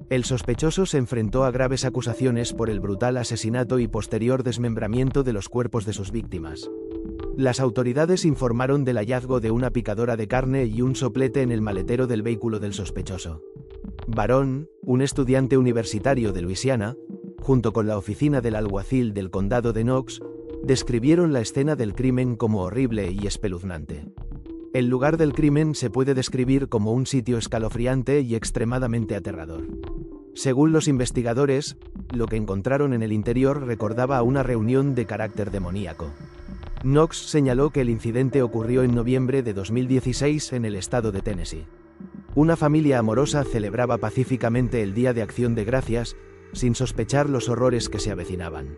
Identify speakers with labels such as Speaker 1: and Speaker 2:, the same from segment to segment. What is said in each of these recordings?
Speaker 1: El sospechoso se enfrentó a graves acusaciones por el brutal asesinato y posterior desmembramiento de los cuerpos de sus víctimas. Las autoridades informaron del hallazgo de una picadora de carne y un soplete en el maletero del vehículo del sospechoso. Barón, un estudiante universitario de Luisiana, junto con la oficina del alguacil del condado de Knox, describieron la escena del crimen como horrible y espeluznante. El lugar del crimen se puede describir como un sitio escalofriante y extremadamente aterrador. Según los investigadores, lo que encontraron en el interior recordaba a una reunión de carácter demoníaco. Knox señaló que el incidente ocurrió en noviembre de 2016 en el estado de Tennessee. Una familia amorosa celebraba pacíficamente el Día de Acción de Gracias, sin sospechar los horrores que se avecinaban.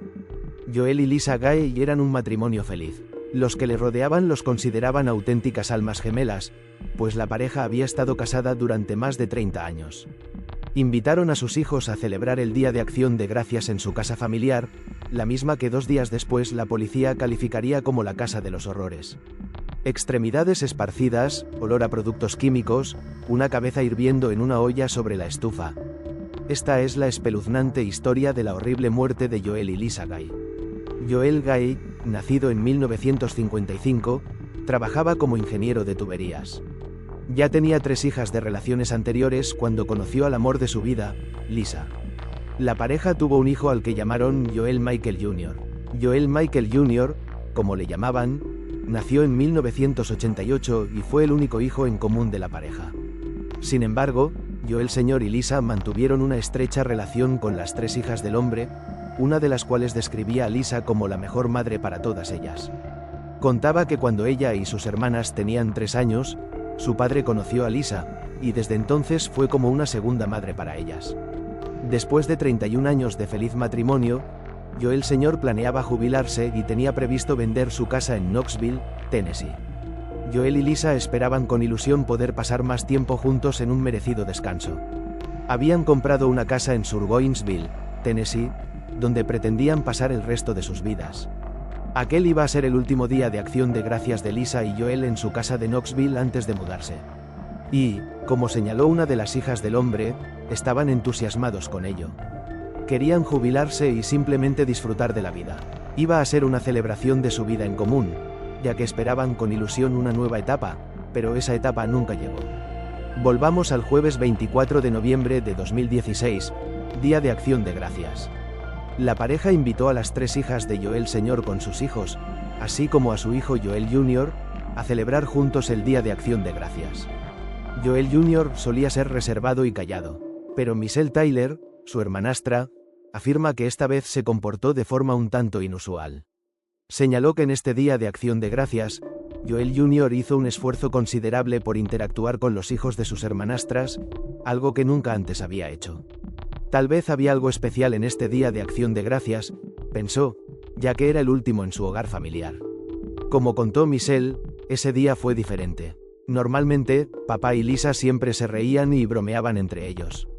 Speaker 1: Joel y Lisa Gay eran un matrimonio feliz. Los que le rodeaban los consideraban auténticas almas gemelas, pues la pareja había estado casada durante más de 30 años. Invitaron a sus hijos a celebrar el Día de Acción de Gracias en su casa familiar, la misma que 2 días después la policía calificaría como la casa de los horrores. Extremidades esparcidas, olor a productos químicos, una cabeza hirviendo en una olla sobre la estufa. Esta es la espeluznante historia de la horrible muerte de Joel y Lisa Gay. Joel Gay, nacido en 1955, trabajaba como ingeniero de tuberías. Ya tenía 3 hijas de relaciones anteriores cuando conoció al amor de su vida, Lisa. La pareja tuvo un hijo al que llamaron Joel Michael Jr. Joel Michael Jr., como le llamaban, nació en 1988 y fue el único hijo en común de la pareja. Sin embargo, Joel Sr. y Lisa mantuvieron una estrecha relación con las 3 hijas del hombre, una de las cuales describía a Lisa como la mejor madre para todas ellas. Contaba que cuando ella y sus hermanas tenían 3 años, su padre conoció a Lisa, y desde entonces fue como una segunda madre para ellas. Después de 31 años de feliz matrimonio, Joel Sr. planeaba jubilarse y tenía previsto vender su casa en Knoxville, Tennessee. Joel y Lisa esperaban con ilusión poder pasar más tiempo juntos en un merecido descanso. Habían comprado una casa en Gainesville, Tennessee, donde pretendían pasar el resto de sus vidas. Aquel iba a ser el último día de acción de gracias de Lisa y Joel en su casa de Knoxville antes de mudarse. Y, como señaló una de las hijas del hombre, estaban entusiasmados con ello. Querían jubilarse y simplemente disfrutar de la vida. Iba a ser una celebración de su vida en común, ya que esperaban con ilusión una nueva etapa, pero esa etapa nunca llegó. Volvamos al jueves 24 de noviembre de 2016, Día de Acción de Gracias. La pareja invitó a las 3 hijas de Joel Sr. con sus hijos, así como a su hijo Joel Jr., a celebrar juntos el Día de Acción de Gracias. Joel Jr. solía ser reservado y callado, pero Michelle Tyler, su hermanastra, afirma que esta vez se comportó de forma un tanto inusual. Señaló que en este Día de Acción de Gracias, Joel Jr. hizo un esfuerzo considerable por interactuar con los hijos de sus hermanastras, algo que nunca antes había hecho. Tal vez había algo especial en este Día de Acción de Gracias, pensó, ya que era el último en su hogar familiar. Como contó Michelle, ese día fue diferente. Normalmente, papá y Lisa siempre se reían y bromeaban entre ellos.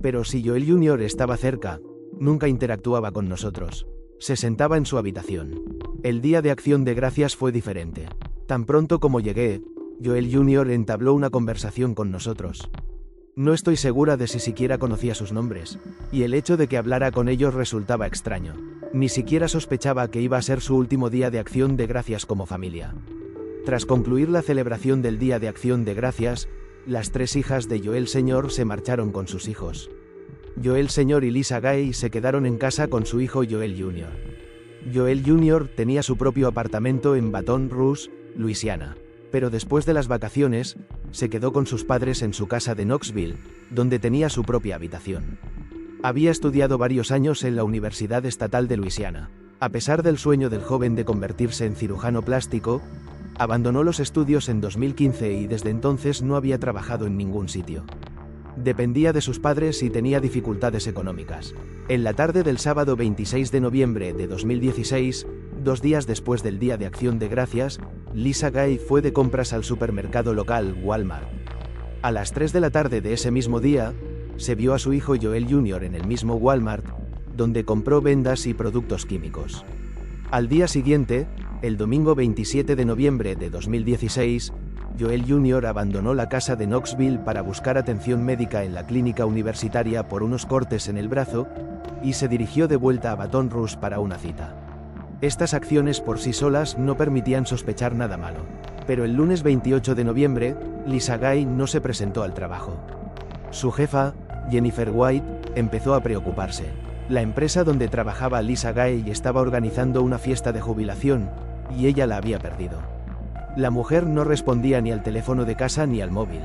Speaker 1: Pero si Joel Jr. estaba cerca, nunca interactuaba con nosotros. Se sentaba en su habitación. El Día de Acción de Gracias fue diferente. Tan pronto como llegué, Joel Jr. entabló una conversación con nosotros. No estoy segura de si siquiera conocía sus nombres, y el hecho de que hablara con ellos resultaba extraño. Ni siquiera sospechaba que iba a ser su último Día de Acción de Gracias como familia. Tras concluir la celebración del Día de Acción de Gracias, las 3 hijas de Joel Sr. se marcharon con sus hijos. Joel Sr. y Lisa Gay se quedaron en casa con su hijo Joel Jr. Joel Jr. tenía su propio apartamento en Baton Rouge, Luisiana. Pero después de las vacaciones, se quedó con sus padres en su casa de Knoxville, donde tenía su propia habitación. Había estudiado varios años en la Universidad Estatal de Luisiana. A pesar del sueño del joven de convertirse en cirujano plástico, abandonó los estudios en 2015 y desde entonces no había trabajado en ningún sitio. Dependía de sus padres y tenía dificultades económicas. En la tarde del sábado 26 de noviembre de 2016, 2 días después del Día de Acción de Gracias, Lisa Gay fue de compras al supermercado local Walmart. A las 3 de la tarde de ese mismo día, se vio a su hijo Joel Jr. en el mismo Walmart, donde compró vendas y productos químicos. Al día siguiente, el domingo 27 de noviembre de 2016, Joel Jr. abandonó la casa de Knoxville para buscar atención médica en la clínica universitaria por unos cortes en el brazo, y se dirigió de vuelta a Baton Rouge para una cita. Estas acciones por sí solas no permitían sospechar nada malo. Pero el lunes 28 de noviembre, Lisa Gay no se presentó al trabajo. Su jefa, Jennifer White, empezó a preocuparse. La empresa donde trabajaba Lisa Gay estaba organizando una fiesta de jubilación, y ella la había perdido. La mujer no respondía ni al teléfono de casa ni al móvil.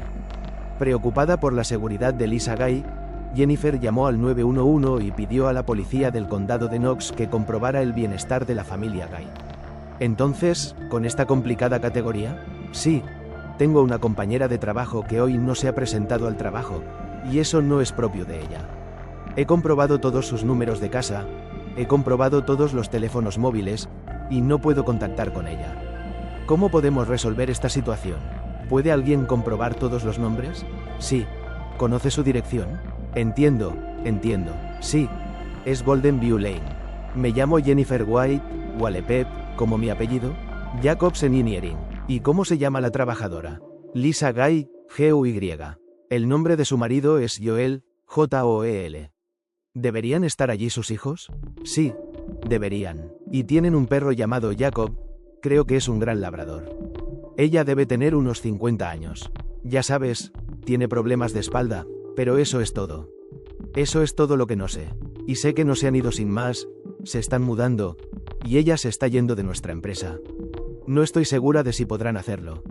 Speaker 1: Preocupada por la seguridad de Lisa Gay, Jennifer llamó al 911 y pidió a la policía del condado de Knox que comprobara el bienestar de la familia Gay. Entonces, ¿con esta complicada categoría? Sí, tengo una compañera de trabajo que hoy no se ha presentado al trabajo, y eso no es propio de ella. He comprobado todos sus números de casa, he comprobado todos los teléfonos móviles, y no puedo contactar con ella. ¿Cómo podemos resolver esta situación? ¿Puede alguien comprobar todos los nombres? Sí. ¿Conoce su dirección? Entiendo. Sí. Es Golden View Lane. Me llamo Jennifer White, Walepep, como mi apellido. Jacobsen Engineering. ¿Y cómo se llama la trabajadora? Lisa Gay, G-U-Y. El nombre de su marido es Joel, J-O-E-L. ¿Deberían estar allí sus hijos? Sí, deberían. Y tienen un perro llamado Jacob, creo que es un gran labrador. Ella debe tener unos 50 años. Ya sabes, tiene problemas de espalda, pero eso es todo. Eso es todo lo que no sé. Y sé que no se han ido sin más, se están mudando, y ella se está yendo de nuestra empresa. No estoy segura de si podrán hacerlo.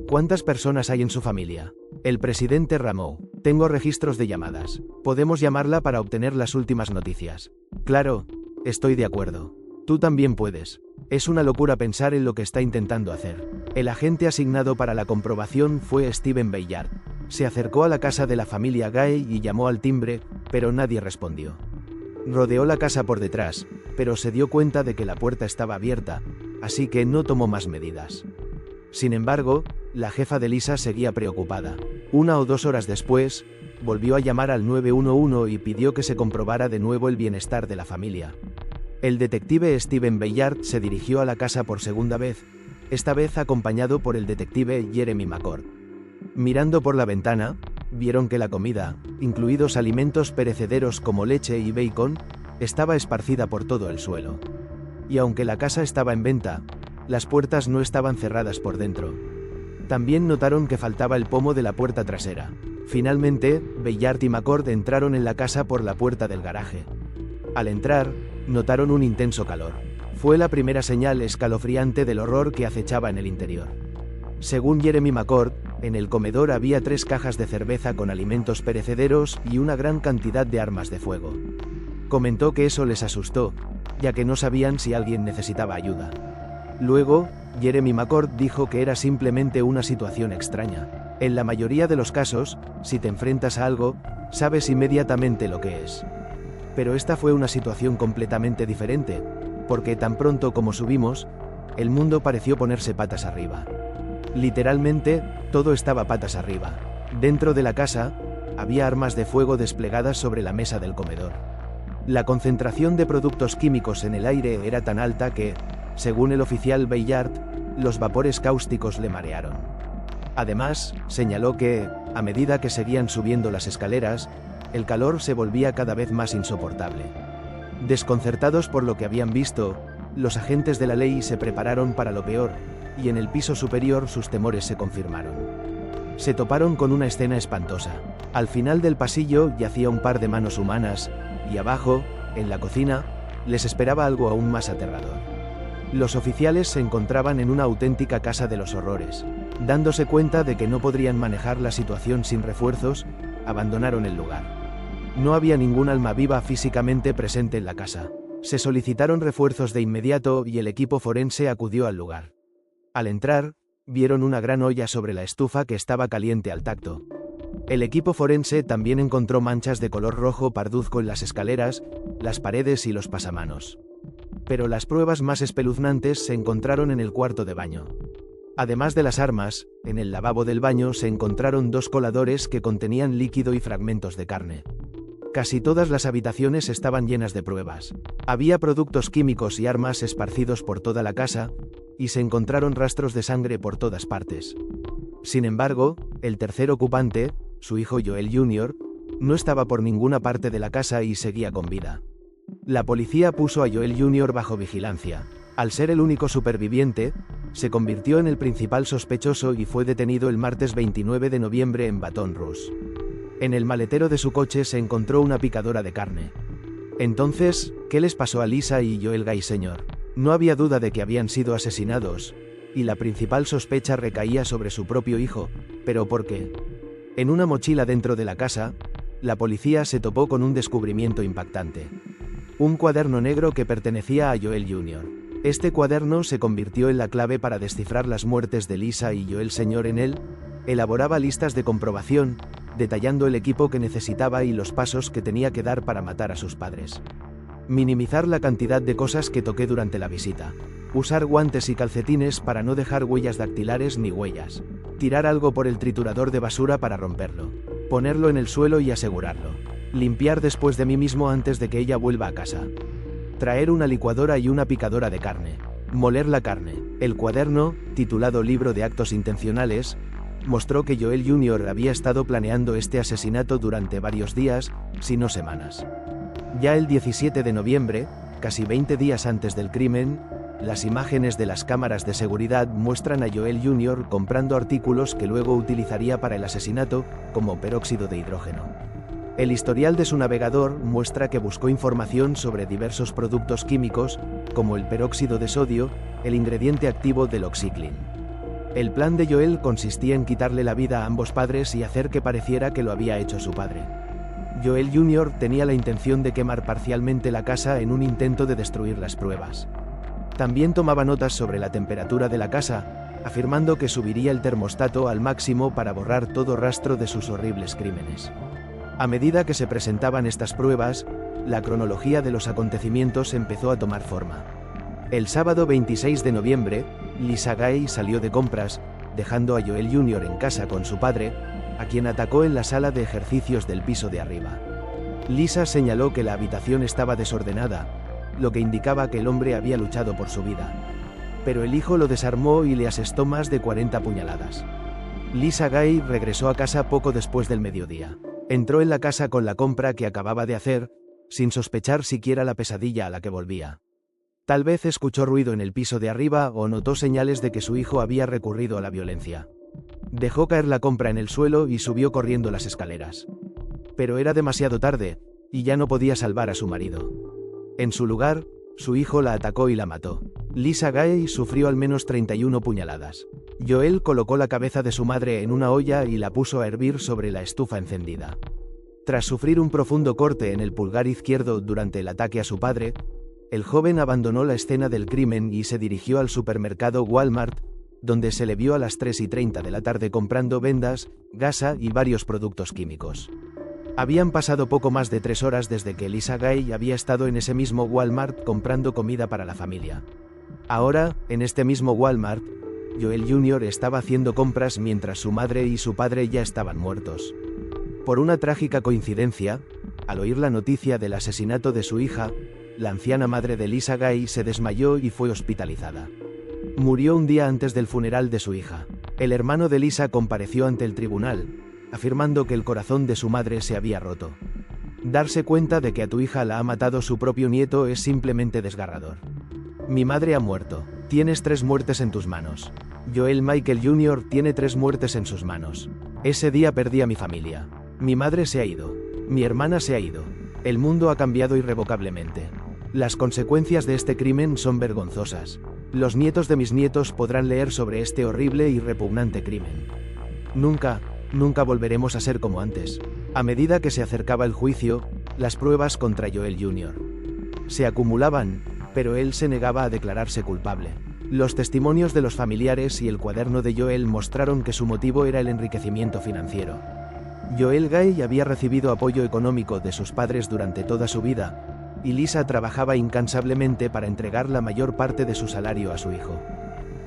Speaker 1: ¿Cuántas personas hay en su familia? El presidente Rameau. Tengo registros de llamadas. Podemos llamarla para obtener las últimas noticias. Claro, estoy de acuerdo. Tú también puedes. Es una locura pensar en lo que está intentando hacer. El agente asignado para la comprobación fue Steven Bayard. Se acercó a la casa de la familia Gay y llamó al timbre, pero nadie respondió. Rodeó la casa por detrás, pero se dio cuenta de que la puerta estaba abierta, así que no tomó más medidas. Sin embargo, la jefa de Lisa seguía preocupada. 1 o 2 horas después, volvió a llamar al 911 y pidió que se comprobara de nuevo el bienestar de la familia. El detective Steven Bayard se dirigió a la casa por segunda vez, esta vez acompañado por el detective Jeremy McCord. Mirando por la ventana, vieron que la comida, incluidos alimentos perecederos como leche y bacon, estaba esparcida por todo el suelo. Y aunque la casa estaba en venta, las puertas no estaban cerradas por dentro. También notaron que faltaba el pomo de la puerta trasera. Finalmente, Bayard y McCord entraron en la casa por la puerta del garaje. Al entrar, notaron un intenso calor. Fue la primera señal escalofriante del horror que acechaba en el interior. Según Jeremy McCord, en el comedor había 3 cajas de cerveza con alimentos perecederos y una gran cantidad de armas de fuego. Comentó que eso les asustó, ya que no sabían si alguien necesitaba ayuda. Luego, Jeremy McCord dijo que era simplemente una situación extraña. En la mayoría de los casos, si te enfrentas a algo, sabes inmediatamente lo que es. Pero esta fue una situación completamente diferente, porque tan pronto como subimos, el mundo pareció ponerse patas arriba. Literalmente, todo estaba patas arriba. Dentro de la casa, había armas de fuego desplegadas sobre la mesa del comedor. La concentración de productos químicos en el aire era tan alta que, según el oficial Bayard, los vapores cáusticos le marearon. Además, señaló que, a medida que seguían subiendo las escaleras, el calor se volvía cada vez más insoportable. Desconcertados por lo que habían visto, los agentes de la ley se prepararon para lo peor, y en el piso superior sus temores se confirmaron. Se toparon con una escena espantosa. Al final del pasillo yacía un par de manos humanas, y abajo, en la cocina, les esperaba algo aún más aterrador. Los oficiales se encontraban en una auténtica casa de los horrores. Dándose cuenta de que no podrían manejar la situación sin refuerzos, abandonaron el lugar. No había ningún alma viva físicamente presente en la casa. Se solicitaron refuerzos de inmediato y el equipo forense acudió al lugar. Al entrar, vieron una gran olla sobre la estufa que estaba caliente al tacto. El equipo forense también encontró manchas de color rojo parduzco en las escaleras, las paredes y los pasamanos. Pero las pruebas más espeluznantes se encontraron en el cuarto de baño. Además de las armas, en el lavabo del baño se encontraron 2 coladores que contenían líquido y fragmentos de carne. Casi todas las habitaciones estaban llenas de pruebas. Había productos químicos y armas esparcidos por toda la casa, y se encontraron rastros de sangre por todas partes. Sin embargo, el tercer ocupante, su hijo Joel Jr., no estaba por ninguna parte de la casa y seguía con vida. La policía puso a Joel Jr. bajo vigilancia. Al ser el único superviviente, se convirtió en el principal sospechoso y fue detenido el martes 29 de noviembre en Baton Rouge. En el maletero de su coche se encontró una picadora de carne. Entonces, ¿qué les pasó a Lisa y Joel Gay, señor? No había duda de que habían sido asesinados, y la principal sospecha recaía sobre su propio hijo, pero ¿por qué? En una mochila dentro de la casa, la policía se topó con un descubrimiento impactante. Un cuaderno negro que pertenecía a Joel Jr. Este cuaderno se convirtió en la clave para descifrar las muertes de Lisa y Joel. Señor, en él, elaboraba listas de comprobación, detallando el equipo que necesitaba y los pasos que tenía que dar para matar a sus padres. Minimizar la cantidad de cosas que toqué durante la visita. Usar guantes y calcetines para no dejar huellas dactilares ni huellas. Tirar algo por el triturador de basura para romperlo. Ponerlo en el suelo y asegurarlo. Limpiar después de mí mismo antes de que ella vuelva a casa. Traer una licuadora y una picadora de carne. Moler la carne. El cuaderno, titulado Libro de Actos Intencionales, mostró que Joel Jr. había estado planeando este asesinato durante varios días, si no semanas. Ya el 17 de noviembre, casi 20 días antes del crimen, las imágenes de las cámaras de seguridad muestran a Joel Jr. comprando artículos que luego utilizaría para el asesinato, como peróxido de hidrógeno. El historial de su navegador muestra que buscó información sobre diversos productos químicos, como el peróxido de sodio, el ingrediente activo del oxiclin. El plan de Joel consistía en quitarle la vida a ambos padres y hacer que pareciera que lo había hecho su padre. Joel Jr. tenía la intención de quemar parcialmente la casa en un intento de destruir las pruebas. También tomaba notas sobre la temperatura de la casa, afirmando que subiría el termostato al máximo para borrar todo rastro de sus horribles crímenes. A medida que se presentaban estas pruebas, la cronología de los acontecimientos empezó a tomar forma. El sábado 26 de noviembre, Lisa Gay salió de compras, dejando a Joel Jr. en casa con su padre, a quien atacó en la sala de ejercicios del piso de arriba. Lisa señaló que la habitación estaba desordenada, lo que indicaba que el hombre había luchado por su vida. Pero el hijo lo desarmó y le asestó más de 40 puñaladas. Lisa Gay regresó a casa poco después del mediodía. Entró en la casa con la compra que acababa de hacer, sin sospechar siquiera la pesadilla a la que volvía. Tal vez escuchó ruido en el piso de arriba o notó señales de que su hijo había recurrido a la violencia. Dejó caer la compra en el suelo y subió corriendo las escaleras. Pero era demasiado tarde, y ya no podía salvar a su marido. En su lugar, su hijo la atacó y la mató. Lisa Gay sufrió al menos 31 puñaladas. Joel colocó la cabeza de su madre en una olla y la puso a hervir sobre la estufa encendida. Tras sufrir un profundo corte en el pulgar izquierdo durante el ataque a su padre, el joven abandonó la escena del crimen y se dirigió al supermercado Walmart, donde se le vio a las 3:30 de la tarde comprando vendas, gasa y varios productos químicos. Habían pasado poco más de 3 horas desde que Lisa Gay había estado en ese mismo Walmart comprando comida para la familia. Ahora, en este mismo Walmart, Joel Jr. estaba haciendo compras mientras su madre y su padre ya estaban muertos. Por una trágica coincidencia, al oír la noticia del asesinato de su hija, la anciana madre de Lisa Gay se desmayó y fue hospitalizada. Murió un día antes del funeral de su hija. El hermano de Lisa compareció ante el tribunal, afirmando que el corazón de su madre se había roto. Darse cuenta de que a tu hija la ha matado su propio nieto es simplemente desgarrador. Mi madre ha muerto. Tienes 3 muertes en tus manos. Joel Michael Jr. tiene 3 muertes en sus manos. Ese día perdí a mi familia. Mi madre se ha ido. Mi hermana se ha ido. El mundo ha cambiado irrevocablemente. Las consecuencias de este crimen son vergonzosas. Los nietos de mis nietos podrán leer sobre este horrible y repugnante crimen. Nunca volveremos a ser como antes. A medida que se acercaba el juicio, las pruebas contra Joel Jr. se acumulaban, pero él se negaba a declararse culpable. Los testimonios de los familiares y el cuaderno de Joel mostraron que su motivo era el enriquecimiento financiero. Joel Gay había recibido apoyo económico de sus padres durante toda su vida, y Lisa trabajaba incansablemente para entregar la mayor parte de su salario a su hijo.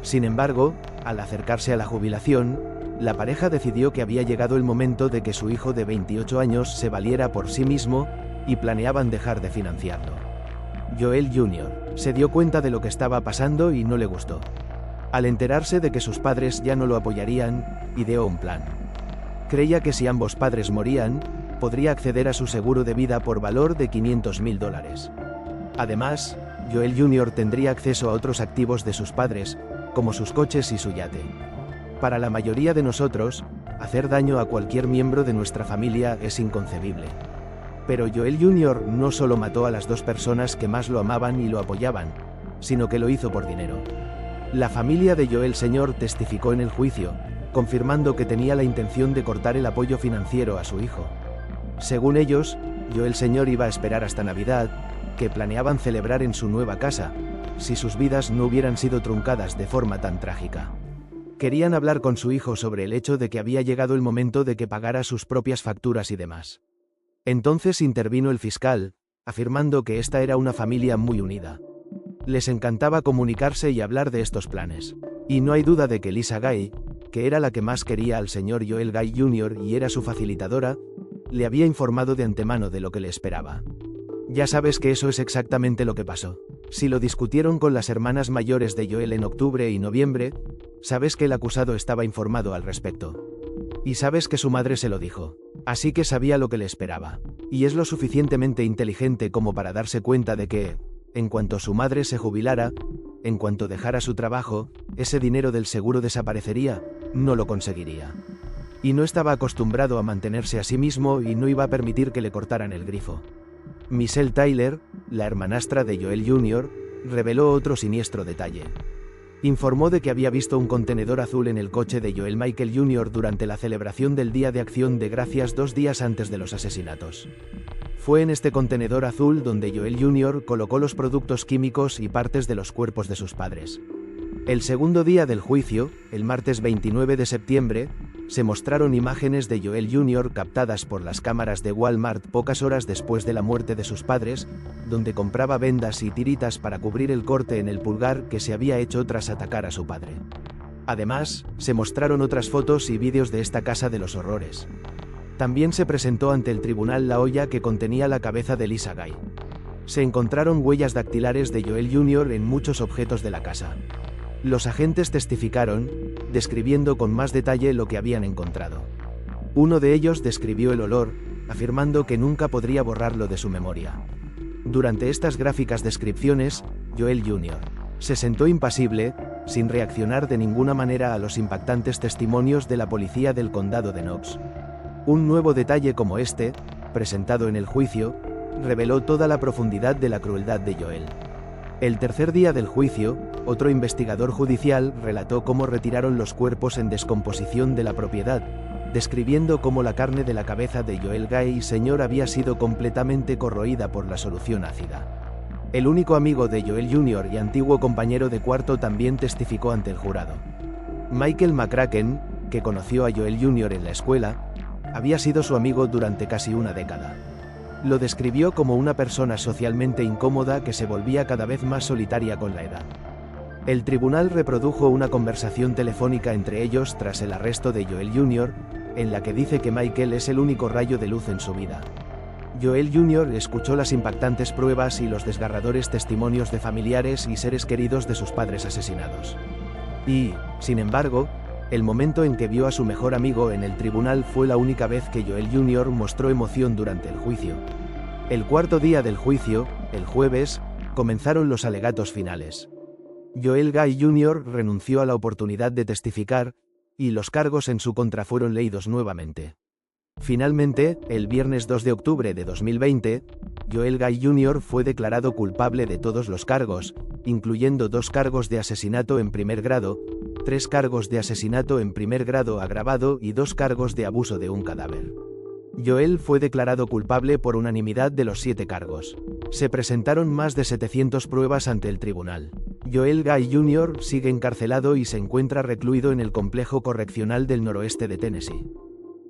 Speaker 1: Sin embargo, al acercarse a la jubilación, la pareja decidió que había llegado el momento de que su hijo de 28 años se valiera por sí mismo, y planeaban dejar de financiarlo. Joel Jr. se dio cuenta de lo que estaba pasando y no le gustó. Al enterarse de que sus padres ya no lo apoyarían, ideó un plan. Creía que si ambos padres morían, podría acceder a su seguro de vida por valor de $500.000. Además, Joel Jr. tendría acceso a otros activos de sus padres, como sus coches y su yate. Para la mayoría de nosotros, hacer daño a cualquier miembro de nuestra familia es inconcebible. Pero Joel Jr. no solo mató a las dos personas que más lo amaban y lo apoyaban, sino que lo hizo por dinero. La familia de Joel Sr. testificó en el juicio, confirmando que tenía la intención de cortar el apoyo financiero a su hijo. Según ellos, Joel Sr. iba a esperar hasta Navidad, que planeaban celebrar en su nueva casa, si sus vidas no hubieran sido truncadas de forma tan trágica. Querían hablar con su hijo sobre el hecho de que había llegado el momento de que pagara sus propias facturas y demás. Entonces intervino el fiscal, afirmando que esta era una familia muy unida. Les encantaba comunicarse y hablar de estos planes. Y no hay duda de que Lisa Gay, que era la que más quería al señor Joel Gay Jr. y era su facilitadora, le había informado de antemano de lo que le esperaba. Ya sabes que eso es exactamente lo que pasó. Si lo discutieron con las hermanas mayores de Joel en octubre y noviembre, sabes que el acusado estaba informado al respecto. Y sabes que su madre se lo dijo. Así que sabía lo que le esperaba. Y es lo suficientemente inteligente como para darse cuenta de que, en cuanto su madre se jubilara, en cuanto dejara su trabajo, ese dinero del seguro desaparecería, no lo conseguiría. Y no estaba acostumbrado a mantenerse a sí mismo y no iba a permitir que le cortaran el grifo. Michelle Tyler, la hermanastra de Joel Jr., reveló otro siniestro detalle. Informó de que había visto un contenedor azul en el coche de Joel Michael Jr. durante la celebración del Día de Acción de Gracias 2 días antes de los asesinatos. Fue en este contenedor azul donde Joel Jr. colocó los productos químicos y partes de los cuerpos de sus padres. El segundo día del juicio, el martes 29 de septiembre, se mostraron imágenes de Joel Jr. captadas por las cámaras de Walmart pocas horas después de la muerte de sus padres, donde compraba vendas y tiritas para cubrir el corte en el pulgar que se había hecho tras atacar a su padre. Además, se mostraron otras fotos y vídeos de esta casa de los horrores. También se presentó ante el tribunal la olla que contenía la cabeza de Lisa Gay. Se encontraron huellas dactilares de Joel Jr. en muchos objetos de la casa. Los agentes testificaron, describiendo con más detalle lo que habían encontrado. Uno de ellos describió el olor, afirmando que nunca podría borrarlo de su memoria. Durante estas gráficas descripciones, Joel Jr. se sentó impasible, sin reaccionar de ninguna manera a los impactantes testimonios de la policía del condado de Knox. Un nuevo detalle como este, presentado en el juicio, reveló toda la profundidad de la crueldad de Joel. El tercer día del juicio, otro investigador judicial relató cómo retiraron los cuerpos en descomposición de la propiedad, describiendo cómo la carne de la cabeza de Joel Gay Sr. había sido completamente corroída por la solución ácida. El único amigo de Joel Jr. y antiguo compañero de cuarto también testificó ante el jurado. Michael McCracken, que conoció a Joel Jr. en la escuela, había sido su amigo durante casi una década. Lo describió como una persona socialmente incómoda que se volvía cada vez más solitaria con la edad. El tribunal reprodujo una conversación telefónica entre ellos tras el arresto de Joel Jr., en la que dice que Michael es el único rayo de luz en su vida. Joel Jr. escuchó las impactantes pruebas y los desgarradores testimonios de familiares y seres queridos de sus padres asesinados. Y, sin embargo, el momento en que vio a su mejor amigo en el tribunal fue la única vez que Joel Jr. mostró emoción durante el juicio. El cuarto día del juicio, el jueves, comenzaron los alegatos finales. Joel Gay Jr. renunció a la oportunidad de testificar, y los cargos en su contra fueron leídos nuevamente. Finalmente, el viernes 2 de octubre de 2020, Joel Gay Jr. fue declarado culpable de todos los cargos, incluyendo 2 cargos de asesinato en primer grado, 3 cargos de asesinato en primer grado agravado y 2 cargos de abuso de un cadáver. Joel fue declarado culpable por unanimidad de los 7 cargos. Se presentaron más de 700 pruebas ante el tribunal. Joel Gay Jr. sigue encarcelado y se encuentra recluido en el complejo correccional del noroeste de Tennessee.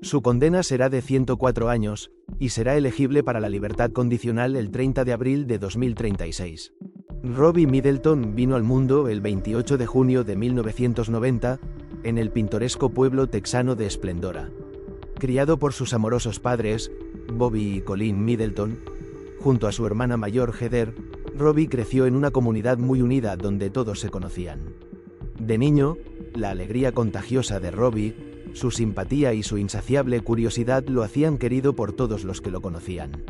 Speaker 1: Su condena será de 104 años, y será elegible para la libertad condicional el 30 de abril de 2036. Robbie Middleton vino al mundo el 28 de junio de 1990, en el pintoresco pueblo texano de Esplendora. Criado por sus amorosos padres, Bobby y Colleen Middleton, junto a su hermana mayor Heather, Robbie creció en una comunidad muy unida donde todos se conocían. De niño, la alegría contagiosa de Robbie, su simpatía y su insaciable curiosidad lo hacían querido por todos los que lo conocían.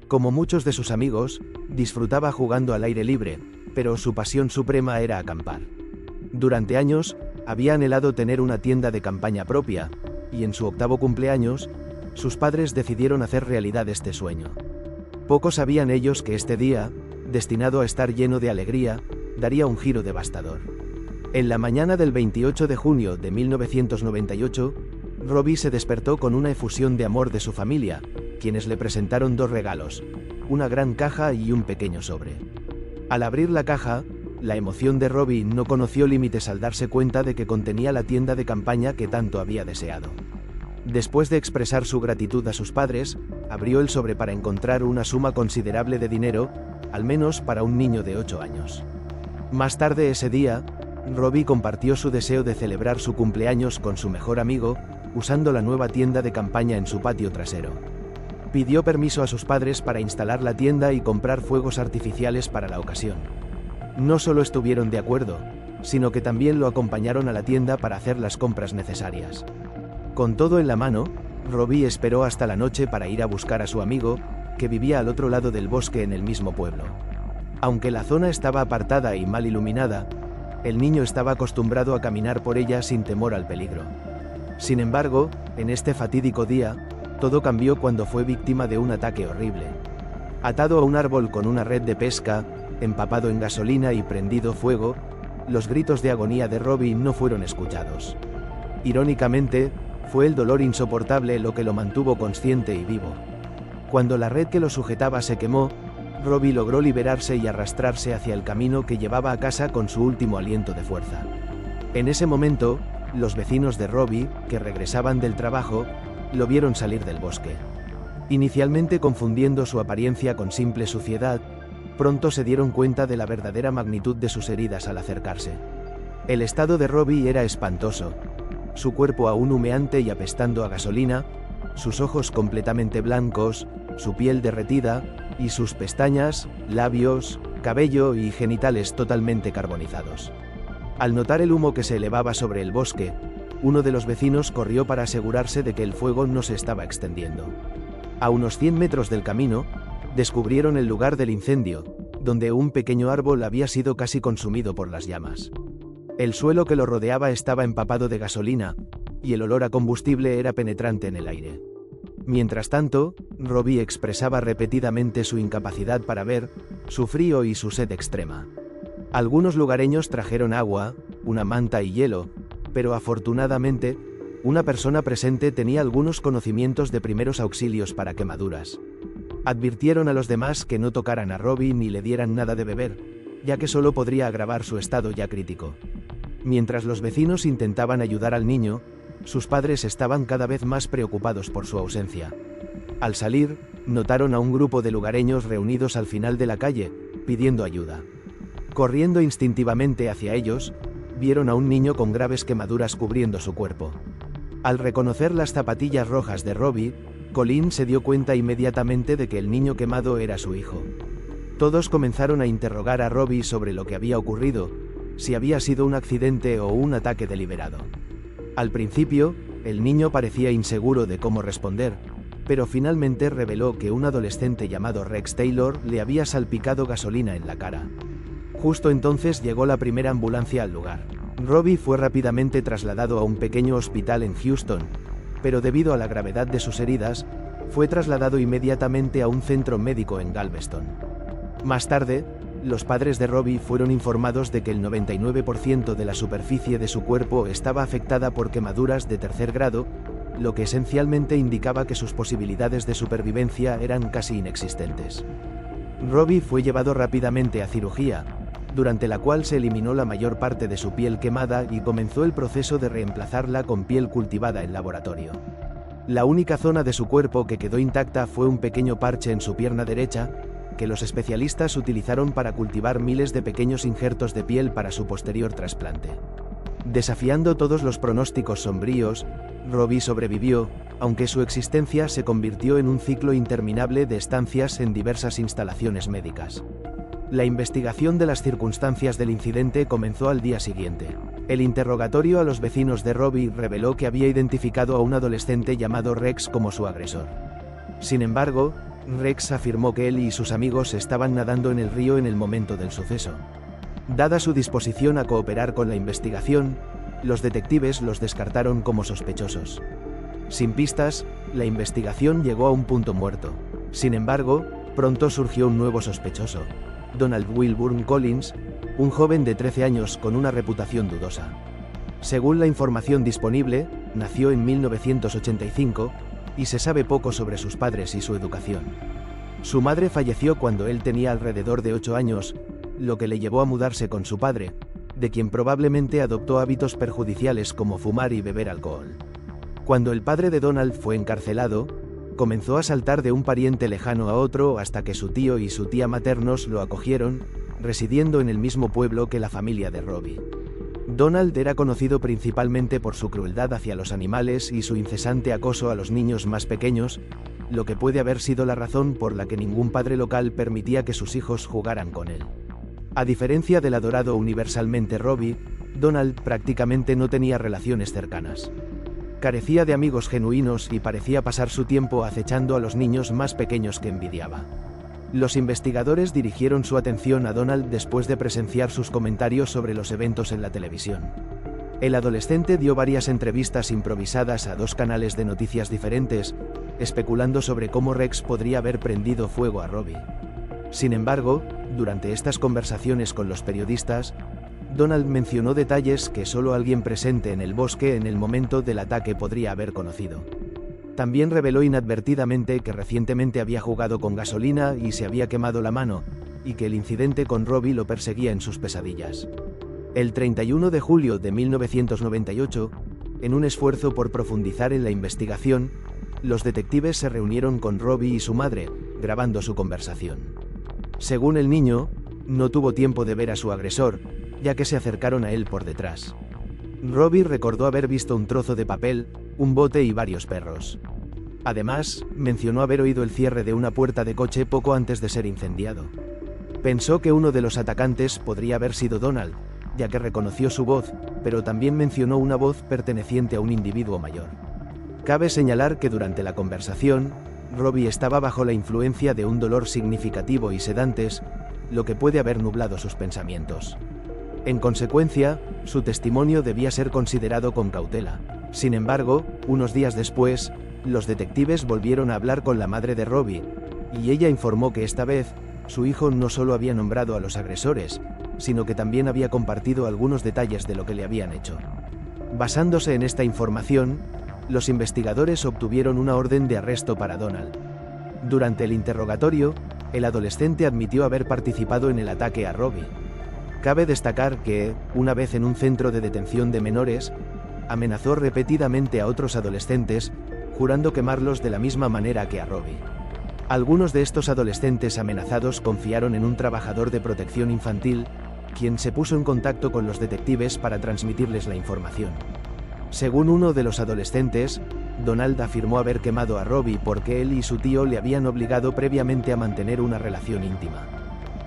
Speaker 1: Como muchos de sus amigos, disfrutaba jugando al aire libre, pero su pasión suprema era acampar. Durante años, había anhelado tener una tienda de campaña propia, y en su 8º cumpleaños, sus padres decidieron hacer realidad este sueño. Poco sabían ellos que este día, destinado a estar lleno de alegría, daría un giro devastador. En la mañana del 28 de junio de 1998, Robbie se despertó con una efusión de amor de su familia, quienes le presentaron 2 regalos, una gran caja y un pequeño sobre. Al abrir la caja, la emoción de Robbie no conoció límites al darse cuenta de que contenía la tienda de campaña que tanto había deseado. Después de expresar su gratitud a sus padres, abrió el sobre para encontrar una suma considerable de dinero, al menos para un niño de 8 años. Más tarde ese día, Robbie compartió su deseo de celebrar su cumpleaños con su mejor amigo, usando la nueva tienda de campaña en su patio trasero. Pidió permiso a sus padres para instalar la tienda y comprar fuegos artificiales para la ocasión. No solo estuvieron de acuerdo, sino que también lo acompañaron a la tienda para hacer las compras necesarias. Con todo en la mano, Robbie esperó hasta la noche para ir a buscar a su amigo, que vivía al otro lado del bosque en el mismo pueblo. Aunque la zona estaba apartada y mal iluminada, el niño estaba acostumbrado a caminar por ella sin temor al peligro. Sin embargo, en este fatídico día, todo cambió cuando fue víctima de un ataque horrible. Atado a un árbol con una red de pesca, empapado en gasolina y prendido fuego, los gritos de agonía de Robbie no fueron escuchados. Irónicamente, fue el dolor insoportable lo que lo mantuvo consciente y vivo. Cuando la red que lo sujetaba se quemó, Robbie logró liberarse y arrastrarse hacia el camino que llevaba a casa con su último aliento de fuerza. En ese momento, los vecinos de Robbie, que regresaban del trabajo, lo vieron salir del bosque. Inicialmente confundiendo su apariencia con simple suciedad, pronto se dieron cuenta de la verdadera magnitud de sus heridas al acercarse. El estado de Robbie era espantoso. Su cuerpo aún humeante y apestando a gasolina, sus ojos completamente blancos, su piel derretida, y sus pestañas, labios, cabello y genitales totalmente carbonizados. Al notar el humo que se elevaba sobre el bosque, uno de los vecinos corrió para asegurarse de que el fuego no se estaba extendiendo. A unos 100 metros del camino, descubrieron el lugar del incendio, donde un pequeño árbol había sido casi consumido por las llamas. El suelo que lo rodeaba estaba empapado de gasolina, y el olor a combustible era penetrante en el aire. Mientras tanto, Robbie expresaba repetidamente su incapacidad para ver, su frío y su sed extrema. Algunos lugareños trajeron agua, una manta y hielo, pero afortunadamente, una persona presente tenía algunos conocimientos de primeros auxilios para quemaduras. Advirtieron a los demás que no tocaran a Robbie ni le dieran nada de beber, ya que solo podría agravar su estado ya crítico. Mientras los vecinos intentaban ayudar al niño, sus padres estaban cada vez más preocupados por su ausencia. Al salir, notaron a un grupo de lugareños reunidos al final de la calle, pidiendo ayuda. Corriendo instintivamente hacia ellos, vieron a un niño con graves quemaduras cubriendo su cuerpo. Al reconocer las zapatillas rojas de Robbie, Colin se dio cuenta inmediatamente de que el niño quemado era su hijo. Todos comenzaron a interrogar a Robbie sobre lo que había ocurrido, si había sido un accidente o un ataque deliberado. Al principio, el niño parecía inseguro de cómo responder, pero finalmente reveló que un adolescente llamado Rex Taylor le había salpicado gasolina en la cara. Justo entonces llegó la primera ambulancia al lugar. Robbie fue rápidamente trasladado a un pequeño hospital en Houston, pero debido a la gravedad de sus heridas, fue trasladado inmediatamente a un centro médico en Galveston. Más tarde, los padres de Robbie fueron informados de que el 99% de la superficie de su cuerpo estaba afectada por quemaduras de tercer grado, lo que esencialmente indicaba que sus posibilidades de supervivencia eran casi inexistentes. Robbie fue llevado rápidamente a cirugía, durante la cual se eliminó la mayor parte de su piel quemada y comenzó el proceso de reemplazarla con piel cultivada en laboratorio. La única zona de su cuerpo que quedó intacta fue un pequeño parche en su pierna derecha, que los especialistas utilizaron para cultivar miles de pequeños injertos de piel para su posterior trasplante. Desafiando todos los pronósticos sombríos, Robbie sobrevivió, aunque su existencia se convirtió en un ciclo interminable de estancias en diversas instalaciones médicas. La investigación de las circunstancias del incidente comenzó al día siguiente. El interrogatorio a los vecinos de Robbie reveló que había identificado a un adolescente llamado Rex como su agresor. Sin embargo, Rex afirmó que él y sus amigos estaban nadando en el río en el momento del suceso. Dada su disposición a cooperar con la investigación, los detectives los descartaron como sospechosos. Sin pistas, la investigación llegó a un punto muerto. Sin embargo, pronto surgió un nuevo sospechoso, Donald Wilburn Collins, un joven de 13 años con una reputación dudosa. Según la información disponible, nació en 1985, y se sabe poco sobre sus padres y su educación. Su madre falleció cuando él tenía alrededor de 8 años, lo que le llevó a mudarse con su padre, de quien probablemente adoptó hábitos perjudiciales como fumar y beber alcohol. Cuando el padre de Donald fue encarcelado, comenzó a saltar de un pariente lejano a otro hasta que su tío y su tía maternos lo acogieron, residiendo en el mismo pueblo que la familia de Robbie. Donald era conocido principalmente por su crueldad hacia los animales y su incesante acoso a los niños más pequeños, lo que puede haber sido la razón por la que ningún padre local permitía que sus hijos jugaran con él. A diferencia del adorado universalmente Robbie, Donald prácticamente no tenía relaciones cercanas. Carecía de amigos genuinos y parecía pasar su tiempo acechando a los niños más pequeños que envidiaba. Los investigadores dirigieron su atención a Donald después de presenciar sus comentarios sobre los eventos en la televisión. El adolescente dio varias entrevistas improvisadas a 2 canales de noticias diferentes, especulando sobre cómo Rex podría haber prendido fuego a Robbie. Sin embargo, durante estas conversaciones con los periodistas, Donald mencionó detalles que solo alguien presente en el bosque en el momento del ataque podría haber conocido. También reveló inadvertidamente que recientemente había jugado con gasolina y se había quemado la mano, y que el incidente con Robbie lo perseguía en sus pesadillas. El 31 de julio de 1998, en un esfuerzo por profundizar en la investigación, los detectives se reunieron con Robbie y su madre, grabando su conversación. Según el niño, no tuvo tiempo de ver a su agresor, ya que se acercaron a él por detrás. Robbie recordó haber visto un trozo de papel, un bote y varios perros. Además, mencionó haber oído el cierre de una puerta de coche poco antes de ser incendiado. Pensó que uno de los atacantes podría haber sido Donald, ya que reconoció su voz, pero también mencionó una voz perteneciente a un individuo mayor. Cabe señalar que durante la conversación, Robbie estaba bajo la influencia de un dolor significativo y sedantes, lo que puede haber nublado sus pensamientos. En consecuencia, su testimonio debía ser considerado con cautela. Sin embargo, unos días después, los detectives volvieron a hablar con la madre de Robbie, y ella informó que esta vez, su hijo no solo había nombrado a los agresores, sino que también había compartido algunos detalles de lo que le habían hecho. Basándose en esta información, los investigadores obtuvieron una orden de arresto para Donald. Durante el interrogatorio, el adolescente admitió haber participado en el ataque a Robbie. Cabe destacar que, una vez en un centro de detención de menores, amenazó repetidamente a otros adolescentes, jurando quemarlos de la misma manera que a Robbie. Algunos de estos adolescentes amenazados confiaron en un trabajador de protección infantil, quien se puso en contacto con los detectives para transmitirles la información. Según uno de los adolescentes, Donald afirmó haber quemado a Robbie porque él y su tío le habían obligado previamente a mantener una relación íntima.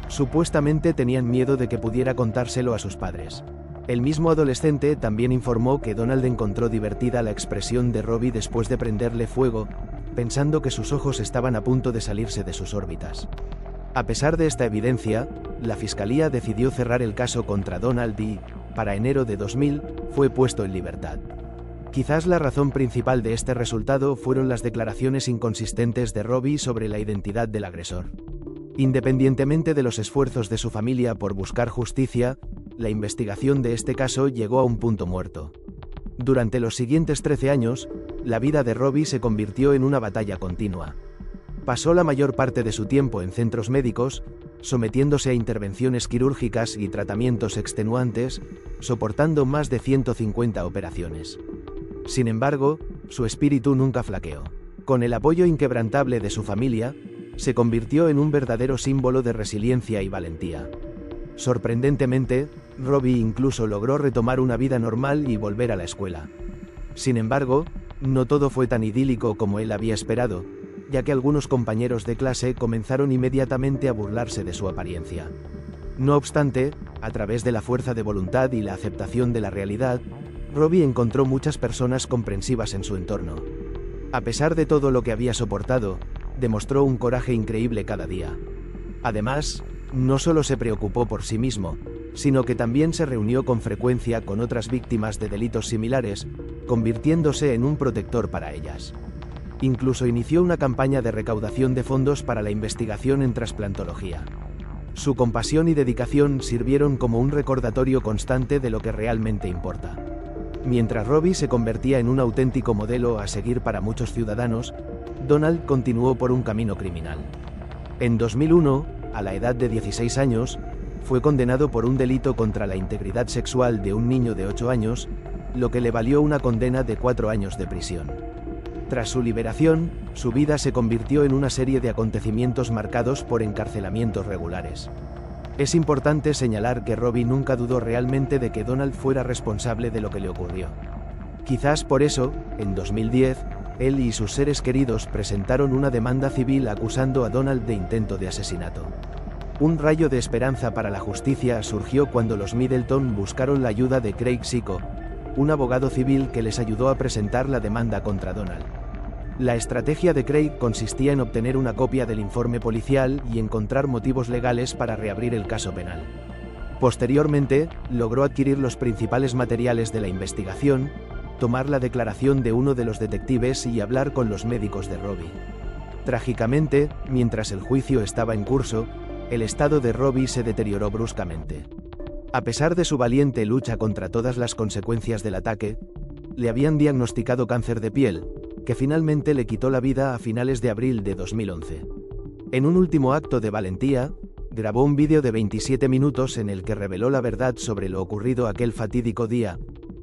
Speaker 1: Supuestamente tenían miedo de que pudiera contárselo a sus padres. El mismo adolescente también informó que Donald encontró divertida la expresión de Robbie después de prenderle fuego, pensando que sus ojos estaban a punto de salirse de sus órbitas. A pesar de esta evidencia, la fiscalía decidió cerrar el caso contra Donald y, para enero de 2000, fue puesto en libertad. Quizás la razón principal de este resultado fueron las declaraciones inconsistentes de Robbie sobre la identidad del agresor. Independientemente de los esfuerzos de su familia por buscar justicia, la investigación de este caso llegó a un punto muerto. Durante los siguientes 13 años, la vida de Robbie se convirtió en una batalla continua. Pasó la mayor parte de su tiempo en centros médicos, sometiéndose a intervenciones quirúrgicas y tratamientos extenuantes, soportando más de 150 operaciones. Sin embargo, su espíritu nunca flaqueó. Con el apoyo inquebrantable de su familia, se convirtió en un verdadero símbolo de resiliencia y valentía. Sorprendentemente, Robbie incluso logró retomar una vida normal y volver a la escuela. Sin embargo, no todo fue tan idílico como él había esperado, ya que algunos compañeros de clase comenzaron inmediatamente a burlarse de su apariencia. No obstante, a través de la fuerza de voluntad y la aceptación de la realidad, Robbie encontró muchas personas comprensivas en su entorno. A pesar de todo lo que había soportado, demostró un coraje increíble cada día. Además, no solo se preocupó por sí mismo, sino que también se reunió con frecuencia con otras víctimas de delitos similares, convirtiéndose en un protector para ellas. Incluso inició una campaña de recaudación de fondos para la investigación en trasplantología. Su compasión y dedicación sirvieron como un recordatorio constante de lo que realmente importa. Mientras Robbie se convertía en un auténtico modelo a seguir para muchos ciudadanos, Donald continuó por un camino criminal. En 2001, a la edad de 16 años, fue condenado por un delito contra la integridad sexual de un niño de 8 años, lo que le valió una condena de 4 años de prisión. Tras su liberación, su vida se convirtió en una serie de acontecimientos marcados por encarcelamientos regulares. Es importante señalar que Robbie nunca dudó realmente de que Donald fuera responsable de lo que le ocurrió. Quizás por eso, en 2010, él y sus seres queridos presentaron una demanda civil acusando a Donald de intento de asesinato. Un rayo de esperanza para la justicia surgió cuando los Middleton buscaron la ayuda de Craig Sico, un abogado civil que les ayudó a presentar la demanda contra Donald. La estrategia de Craig consistía en obtener una copia del informe policial y encontrar motivos legales para reabrir el caso penal. Posteriormente, logró adquirir los principales materiales de la investigación, tomar la declaración de uno de los detectives y hablar con los médicos de Robbie. Trágicamente, mientras el juicio estaba en curso, el estado de Robbie se deterioró bruscamente. A pesar de su valiente lucha contra todas las consecuencias del ataque, le habían diagnosticado cáncer de piel, que finalmente le quitó la vida a finales de abril de 2011. En un último acto de valentía, grabó un vídeo de 27 minutos en el que reveló la verdad sobre lo ocurrido aquel fatídico día,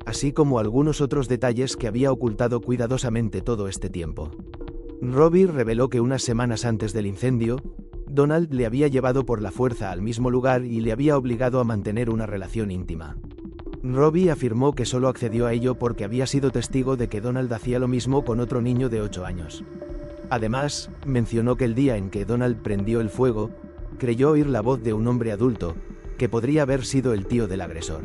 Speaker 1: así como algunos otros detalles que había ocultado cuidadosamente todo este tiempo. Robbie reveló que unas semanas antes del incendio, Donald le había llevado por la fuerza al mismo lugar y le había obligado a mantener una relación íntima. Robbie afirmó que solo accedió a ello porque había sido testigo de que Donald hacía lo mismo con otro niño de 8 años. Además, mencionó que el día en que Donald prendió el fuego, creyó oír la voz de un hombre adulto, que podría haber sido el tío del agresor.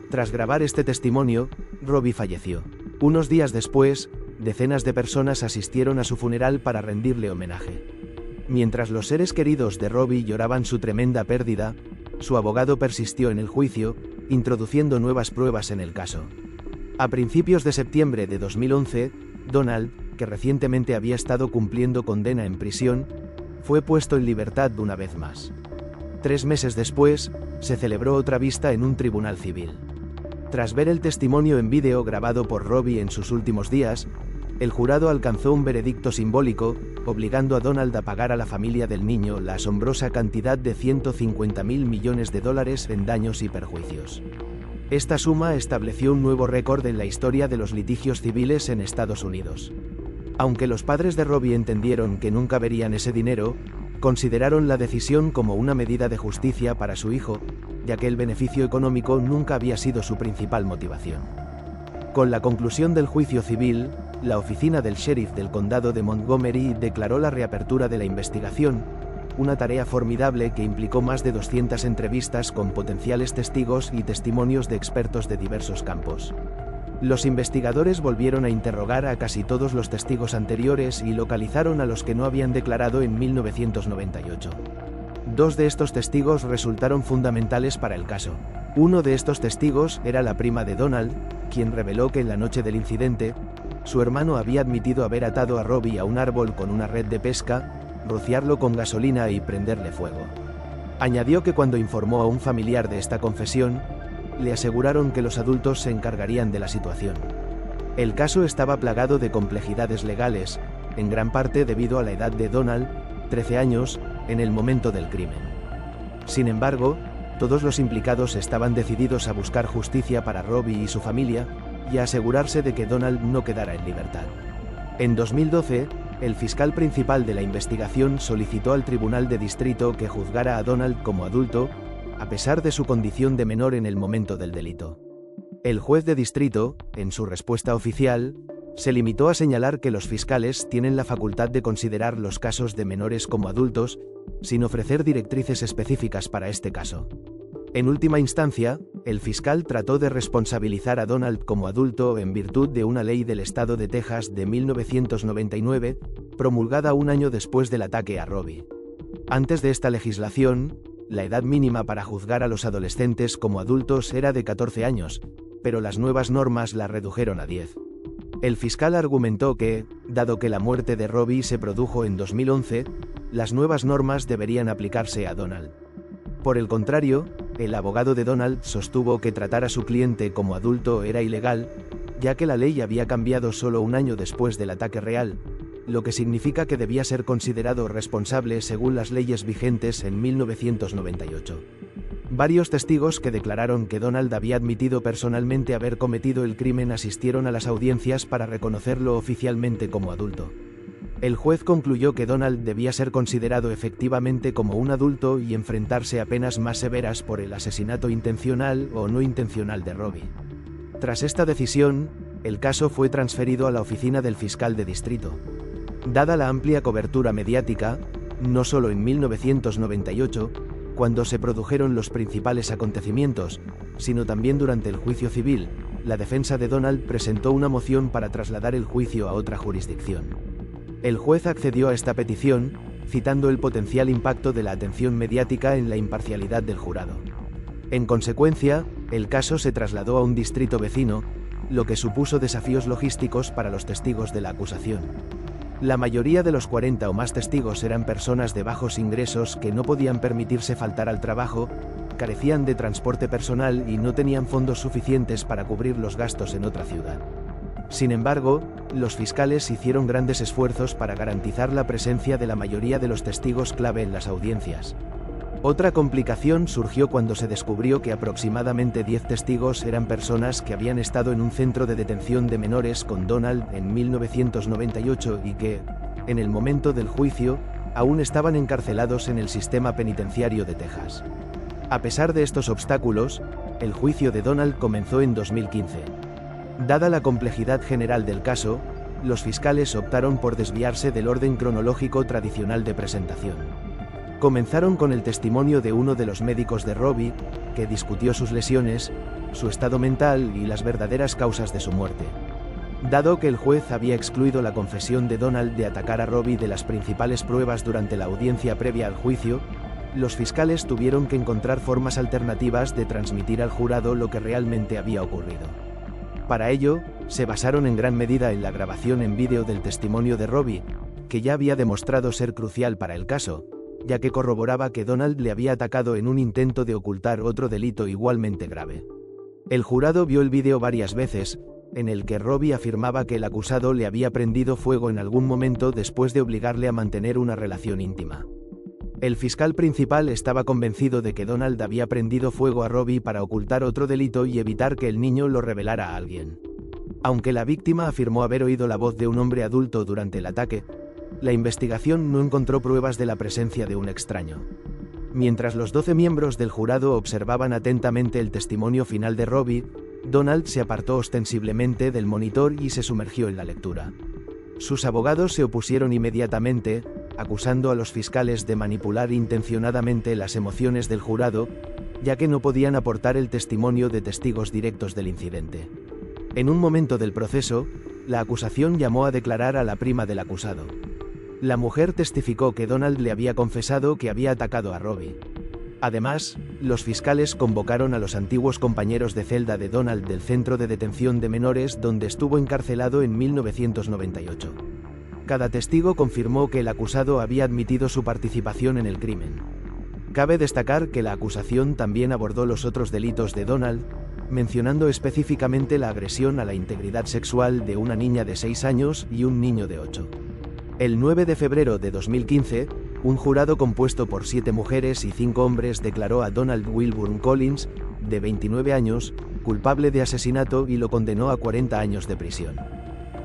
Speaker 1: Tras grabar este testimonio, Robbie falleció. Unos días después, decenas de personas asistieron a su funeral para rendirle homenaje. Mientras los seres queridos de Robbie lloraban su tremenda pérdida, su abogado persistió en el juicio, introduciendo nuevas pruebas en el caso. A principios de septiembre de 2011, Donald, que recientemente había estado cumpliendo condena en prisión, fue puesto en libertad una vez más. 3 meses después, se celebró otra vista en un tribunal civil. Tras ver el testimonio en vídeo grabado por Robbie en sus últimos días, el jurado alcanzó un veredicto simbólico, obligando a Donald a pagar a la familia del niño la asombrosa cantidad de $150.000 millones en daños y perjuicios. Esta suma estableció un nuevo récord en la historia de los litigios civiles en Estados Unidos. Aunque los padres de Robbie entendieron que nunca verían ese dinero, consideraron la decisión como una medida de justicia para su hijo, ya que el beneficio económico nunca había sido su principal motivación. Con la conclusión del juicio civil, la oficina del sheriff del condado de Montgomery declaró la reapertura de la investigación, una tarea formidable que implicó más de 200 entrevistas con potenciales testigos y testimonios de expertos de diversos campos. Los investigadores volvieron a interrogar a casi todos los testigos anteriores y localizaron a los que no habían declarado en 1998. 2 de estos testigos resultaron fundamentales para el caso. Uno de estos testigos era la prima de Donald, quien reveló que en la noche del incidente, su hermano había admitido haber atado a Robbie a un árbol con una red de pesca, rociarlo con gasolina y prenderle fuego. Añadió que cuando informó a un familiar de esta confesión, le aseguraron que los adultos se encargarían de la situación. El caso estaba plagado de complejidades legales, en gran parte debido a la edad de Donald, 13 años, en el momento del crimen. Sin embargo, todos los implicados estaban decididos a buscar justicia para Robbie y su familia, y a asegurarse de que Donald no quedara en libertad. En 2012, el fiscal principal de la investigación solicitó al Tribunal de Distrito que juzgara a Donald como adulto, a pesar de su condición de menor en el momento del delito. El juez de distrito, en su respuesta oficial, Se limitó a señalar que los fiscales tienen la facultad de considerar los casos de menores como adultos, sin ofrecer directrices específicas para este caso. En última instancia, el fiscal trató de responsabilizar a Donald como adulto en virtud de una ley del estado de Texas de 1999, promulgada un año después del ataque a Robbie. Antes de esta legislación, la edad mínima para juzgar a los adolescentes como adultos era de 14 años, pero las nuevas normas la redujeron a 10. El fiscal argumentó que, dado que la muerte de Robbie se produjo en 2011, las nuevas normas deberían aplicarse a Donald. Por el contrario, el abogado de Donald sostuvo que tratar a su cliente como adulto era ilegal, ya que la ley había cambiado solo un año después del ataque real, lo que significa que debía ser considerado responsable según las leyes vigentes en 1998. Varios testigos que declararon que Donald había admitido personalmente haber cometido el crimen asistieron a las audiencias para reconocerlo oficialmente como adulto. El juez concluyó que Donald debía ser considerado efectivamente como un adulto y enfrentarse a penas más severas por el asesinato intencional o no intencional de Robbie. Tras esta decisión, el caso fue transferido a la oficina del fiscal de distrito. Dada la amplia cobertura mediática, no solo en 1998, cuando se produjeron los principales acontecimientos, sino también durante el juicio civil, la defensa de Donald presentó una moción para trasladar el juicio a otra jurisdicción. El juez accedió a esta petición, citando el potencial impacto de la atención mediática en la imparcialidad del jurado. En consecuencia, el caso se trasladó a un distrito vecino, lo que supuso desafíos logísticos para los testigos de la acusación. La mayoría de los 40 o más testigos eran personas de bajos ingresos que no podían permitirse faltar al trabajo, carecían de transporte personal y no tenían fondos suficientes para cubrir los gastos en otra ciudad. Sin embargo, los fiscales hicieron grandes esfuerzos para garantizar la presencia de la mayoría de los testigos clave en las audiencias. Otra complicación surgió cuando se descubrió que aproximadamente 10 testigos eran personas que habían estado en un centro de detención de menores con Donald en 1998 y que, en el momento del juicio, aún estaban encarcelados en el sistema penitenciario de Texas. A pesar de estos obstáculos, el juicio de Donald comenzó en 2015. Dada la complejidad general del caso, los fiscales optaron por desviarse del orden cronológico tradicional de presentación. Comenzaron con el testimonio de uno de los médicos de Robbie, que discutió sus lesiones, su estado mental y las verdaderas causas de su muerte. Dado que el juez había excluido la confesión de Donald de atacar a Robbie de las principales pruebas durante la audiencia previa al juicio, los fiscales tuvieron que encontrar formas alternativas de transmitir al jurado lo que realmente había ocurrido. Para ello, se basaron en gran medida en la grabación en vídeo del testimonio de Robbie, que ya había demostrado ser crucial para el caso, ya que corroboraba que Donald le había atacado en un intento de ocultar otro delito igualmente grave. El jurado vio el vídeo varias veces, en el que Robbie afirmaba que el acusado le había prendido fuego en algún momento después de obligarle a mantener una relación íntima. El fiscal principal estaba convencido de que Donald había prendido fuego a Robbie para ocultar otro delito y evitar que el niño lo revelara a alguien. Aunque la víctima afirmó haber oído la voz de un hombre adulto durante el ataque, la investigación no encontró pruebas de la presencia de un extraño. Mientras los 12 miembros del jurado observaban atentamente el testimonio final de Robbie, Donald se apartó ostensiblemente del monitor y se sumergió en la lectura. Sus abogados se opusieron inmediatamente, acusando a los fiscales de manipular intencionadamente las emociones del jurado, ya que no podían aportar el testimonio de testigos directos del incidente. En un momento del proceso, la acusación llamó a declarar a la prima del acusado. La mujer testificó que Donald le había confesado que había atacado a Robbie. Además, los fiscales convocaron a los antiguos compañeros de celda de Donald del centro de detención de menores donde estuvo encarcelado en 1998. Cada testigo confirmó que el acusado había admitido su participación en el crimen. Cabe destacar que la acusación también abordó los otros delitos de Donald, mencionando específicamente la agresión a la integridad sexual de una niña de 6 años y un niño de 8. El 9 de febrero de 2015, un jurado compuesto por 7 mujeres y 5 hombres declaró a Donald Wilburn Collins, de 29 años, culpable de asesinato y lo condenó a 40 años de prisión.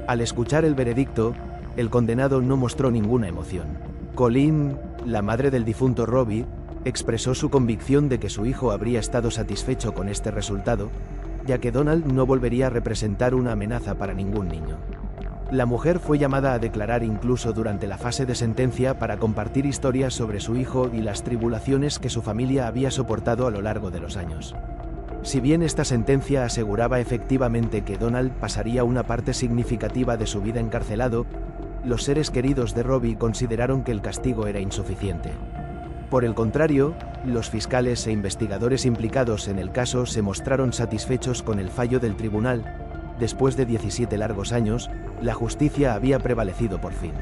Speaker 1: Al escuchar el veredicto, el condenado no mostró ninguna emoción. Colleen, la madre del difunto Robbie, expresó su convicción de que su hijo habría estado satisfecho con este resultado, ya que Donald no volvería a representar una amenaza para ningún niño. La mujer fue llamada a declarar incluso durante la fase de sentencia para compartir historias sobre su hijo y las tribulaciones que su familia había soportado a lo largo de los años. Si bien esta sentencia aseguraba efectivamente que Donald pasaría una parte significativa de su vida encarcelado, los seres queridos de Robbie consideraron que el castigo era insuficiente. Por el contrario, los fiscales e investigadores implicados en el caso se mostraron satisfechos con el fallo del tribunal. Después de 17 largos años, la justicia había prevalecido por fin.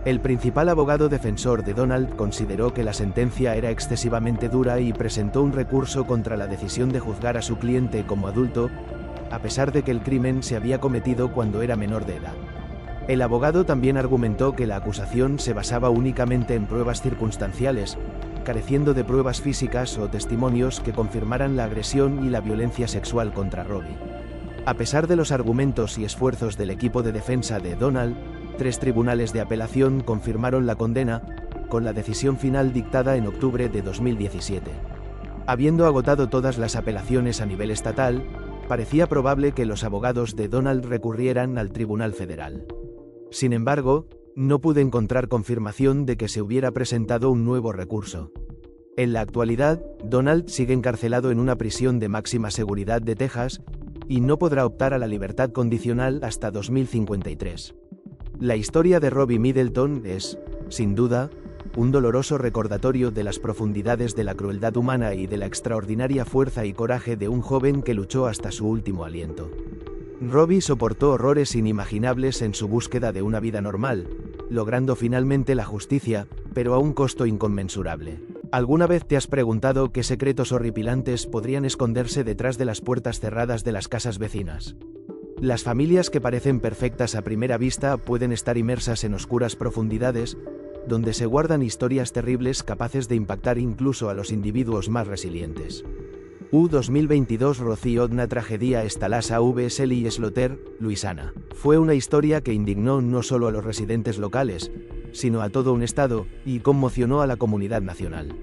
Speaker 1: El principal abogado defensor de Donald consideró que la sentencia era excesivamente dura y presentó un recurso contra la decisión de juzgar a su cliente como adulto, a pesar de que el crimen se había cometido cuando era menor de edad. El abogado también argumentó que la acusación se basaba únicamente en pruebas circunstanciales, careciendo de pruebas físicas o testimonios que confirmaran la agresión y la violencia sexual contra Robbie. A pesar de los argumentos y esfuerzos del equipo de defensa de Donald, 3 tribunales de apelación confirmaron la condena, con la decisión final dictada en octubre de 2017. Habiendo agotado todas las apelaciones a nivel estatal, parecía probable que los abogados de Donald recurrieran al Tribunal Federal. Sin embargo, no pude encontrar confirmación de que se hubiera presentado un nuevo recurso. En la actualidad, Donald sigue encarcelado en una prisión de máxima seguridad de Texas, y no podrá optar a la libertad condicional hasta 2053. La historia de Robbie Middleton es, sin duda, un doloroso recordatorio de las profundidades de la crueldad humana y de la extraordinaria fuerza y coraje de un joven que luchó hasta su último aliento. Robbie soportó horrores inimaginables en su búsqueda de una vida normal, logrando finalmente la justicia, pero a un costo inconmensurable. ¿Alguna vez te has preguntado qué secretos horripilantes podrían esconderse detrás de las puertas cerradas de las casas vecinas? Las familias que parecen perfectas a primera vista pueden estar inmersas en oscuras profundidades, donde se guardan historias terribles capaces de impactar incluso a los individuos más resilientes. 2022 Rocío una tragedia estalasa vs Lee Slaughter, Luisiana. Fue una historia que indignó no solo a los residentes locales, sino a todo un estado, y conmocionó a la comunidad nacional.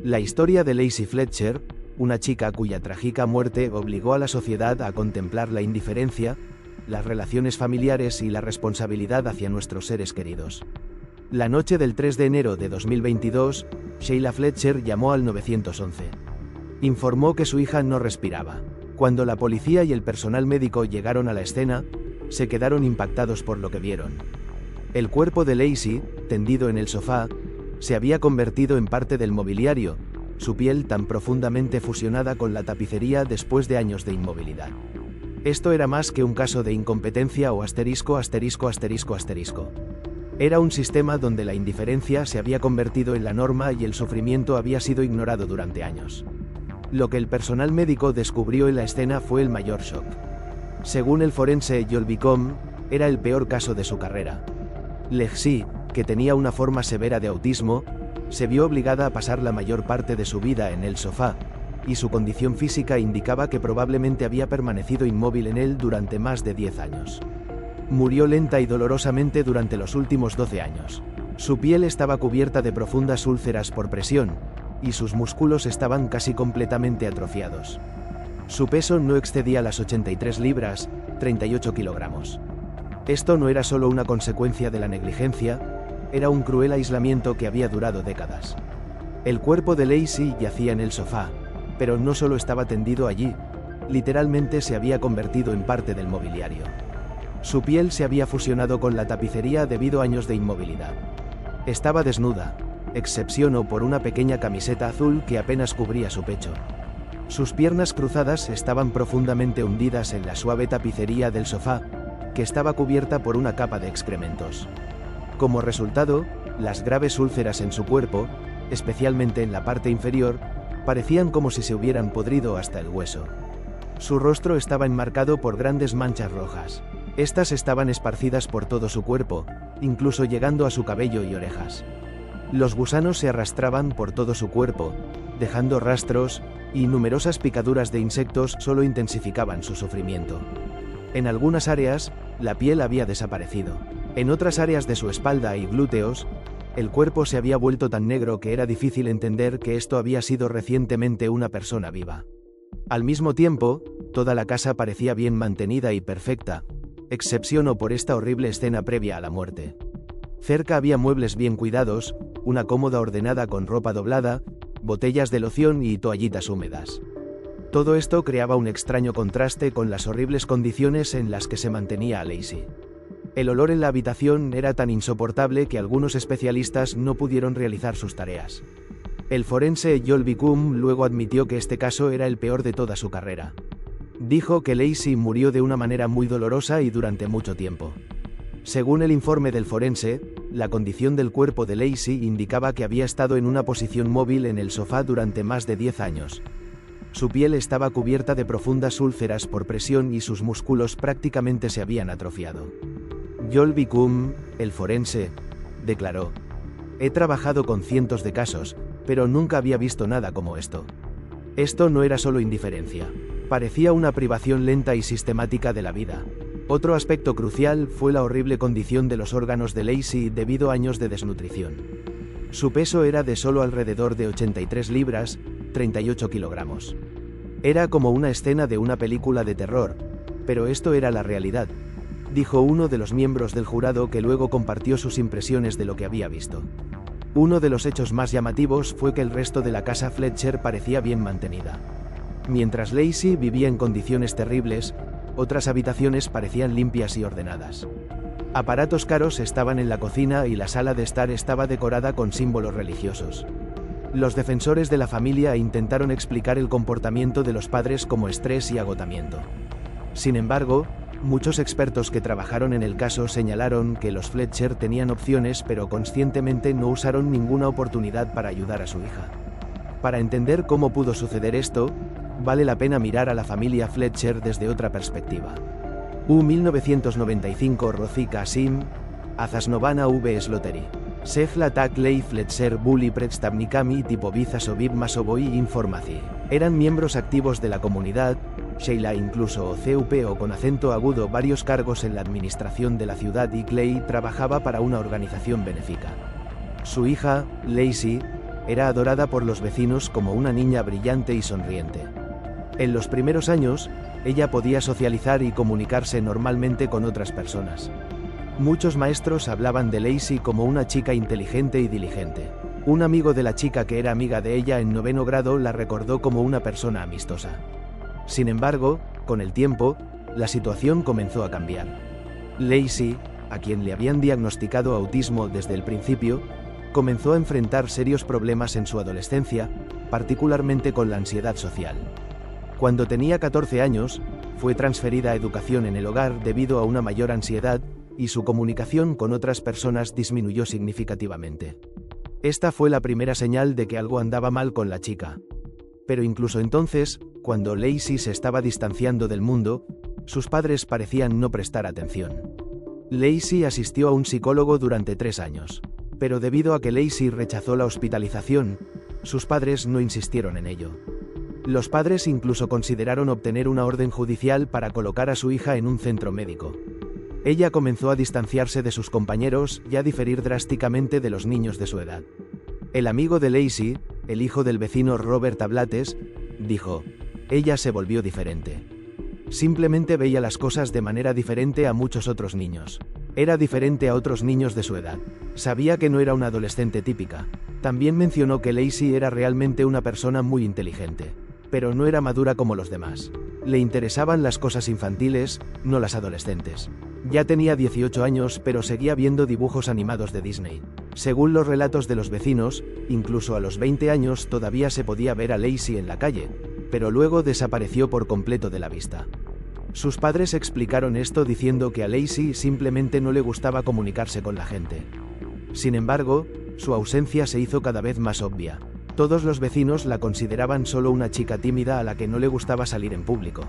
Speaker 1: La historia de Lacey Fletcher, una chica cuya trágica muerte obligó a la sociedad a contemplar la indiferencia, las relaciones familiares y la responsabilidad hacia nuestros seres queridos. La noche del 3 de enero de 2022, Sheila Fletcher llamó al 911. Informó que su hija no respiraba. Cuando la policía y el personal médico llegaron a la escena, se quedaron impactados por lo que vieron. El cuerpo de Lacey, tendido en el sofá, se había convertido en parte del mobiliario, su piel tan profundamente fusionada con la tapicería después de años de inmovilidad. Esto era más que un caso de incompetencia o asterisco. Era un sistema donde la indiferencia se había convertido en la norma y el sufrimiento había sido ignorado durante años. Lo que el personal médico descubrió en la escena fue el mayor shock. Según el forense Joel Bicom, era el peor caso de su carrera. Lacey, que tenía una forma severa de autismo, se vio obligada a pasar la mayor parte de su vida en el sofá, y su condición física indicaba que probablemente había permanecido inmóvil en él durante más de 10 años. Murió lenta y dolorosamente durante los últimos 12 años. Su piel estaba cubierta de profundas úlceras por presión, y sus músculos estaban casi completamente atrofiados. Su peso no excedía las 83 libras, 38 kilogramos. Esto no era solo una consecuencia de la negligencia, era un cruel aislamiento que había durado décadas. El cuerpo de Lacey yacía en el sofá, pero no solo estaba tendido allí, literalmente se había convertido en parte del mobiliario. Su piel se había fusionado con la tapicería debido a años de inmovilidad. Estaba desnuda, excepcionó por una pequeña camiseta azul que apenas cubría su pecho. Sus piernas cruzadas estaban profundamente hundidas en la suave tapicería del sofá, que estaba cubierta por una capa de excrementos. Como resultado, las graves úlceras en su cuerpo, especialmente en la parte inferior, parecían como si se hubieran podrido hasta el hueso. Su rostro estaba enmarcado por grandes manchas rojas. Estas estaban esparcidas por todo su cuerpo, incluso llegando a su cabello y orejas. Los gusanos se arrastraban por todo su cuerpo, dejando rastros, y numerosas picaduras de insectos solo intensificaban su sufrimiento. En algunas áreas, la piel había desaparecido. En otras áreas de su espalda y glúteos, el cuerpo se había vuelto tan negro que era difícil entender que esto había sido recientemente una persona viva. Al mismo tiempo, toda la casa parecía bien mantenida y perfecta, excepcionó por esta horrible escena previa a la muerte. Cerca había muebles bien cuidados, una cómoda ordenada con ropa doblada, botellas de loción y toallitas húmedas. Todo esto creaba un extraño contraste con las horribles condiciones en las que se mantenía a Lacey. El olor en la habitación era tan insoportable que algunos especialistas no pudieron realizar sus tareas. El forense Joel Bickham luego admitió que este caso era el peor de toda su carrera. Dijo que Lacey murió de una manera muy dolorosa y durante mucho tiempo. Según el informe del forense, la condición del cuerpo de Lacey indicaba que había estado en una posición móvil en el sofá durante más de 10 años. Su piel estaba cubierta de profundas úlceras por presión y sus músculos prácticamente se habían atrofiado. Joel Bickham, el forense, declaró: «He trabajado con cientos de casos, pero nunca había visto nada como esto. Esto no era solo indiferencia. Parecía una privación lenta y sistemática de la vida». Otro aspecto crucial fue la horrible condición de los órganos de Lacey debido a años de desnutrición. Su peso era de solo alrededor de 83 libras, 38 kilogramos. Era como una escena de una película de terror, pero esto era la realidad, dijo uno de los miembros del jurado que luego compartió sus impresiones de lo que había visto. Uno de los hechos más llamativos fue que el resto de la casa Fletcher parecía bien mantenida. Mientras Lacey vivía en condiciones terribles, otras habitaciones parecían limpias y ordenadas. Aparatos caros estaban en la cocina y la sala de estar estaba decorada con símbolos religiosos. Los defensores de la familia intentaron explicar el comportamiento de los padres como estrés y agotamiento. Sin embargo, muchos expertos que trabajaron en el caso señalaron que los Fletcher tenían opciones pero conscientemente no usaron ninguna oportunidad para ayudar a su hija. Para entender cómo pudo suceder esto, vale la pena mirar a la familia Fletcher desde otra perspectiva. 1995 Rozi Kasim, Azasnovana v. Sloteri. Sejla tak ley Fletcher Bully Predstavnikami Typowiza Sobib Masoboy Informacji. Eran miembros activos de la comunidad, Sheila incluso CUP o con acento agudo varios cargos en la administración de la ciudad y Clay trabajaba para una organización benéfica. Su hija, Lacey, era adorada por los vecinos como una niña brillante y sonriente. En los primeros años, ella podía socializar y comunicarse normalmente con otras personas. Muchos maestros hablaban de Lacey como una chica inteligente y diligente. Un amigo de la chica que era amiga de ella en 9º grado la recordó como una persona amistosa. Sin embargo, con el tiempo, la situación comenzó a cambiar. Lacey, a quien le habían diagnosticado autismo desde el principio, comenzó a enfrentar serios problemas en su adolescencia, particularmente con la ansiedad social. Cuando tenía 14 años, fue transferida a educación en el hogar debido a una mayor ansiedad, y su comunicación con otras personas disminuyó significativamente. Esta fue la primera señal de que algo andaba mal con la chica. Pero incluso entonces, cuando Lacey se estaba distanciando del mundo, sus padres parecían no prestar atención. Lacey asistió a un psicólogo durante 3 años. Pero debido a que Lacey rechazó la hospitalización, sus padres no insistieron en ello. Los padres incluso consideraron obtener una orden judicial para colocar a su hija en un centro médico. Ella comenzó a distanciarse de sus compañeros y a diferir drásticamente de los niños de su edad. El amigo de Lacey, el hijo del vecino Robert Ablates, dijo: «Ella se volvió diferente. Simplemente veía las cosas de manera diferente a muchos otros niños. Era diferente a otros niños de su edad. Sabía que no era una adolescente típica». También mencionó que Lacey era realmente una persona muy inteligente, pero no era madura como los demás. Le interesaban las cosas infantiles, no las adolescentes. Ya tenía 18 años, pero seguía viendo dibujos animados de Disney. Según los relatos de los vecinos, incluso a los 20 años todavía se podía ver a Lacey en la calle, pero luego desapareció por completo de la vista. Sus padres explicaron esto diciendo que a Lacey simplemente no le gustaba comunicarse con la gente. Sin embargo, su ausencia se hizo cada vez más obvia. Todos los vecinos la consideraban solo una chica tímida a la que no le gustaba salir en público.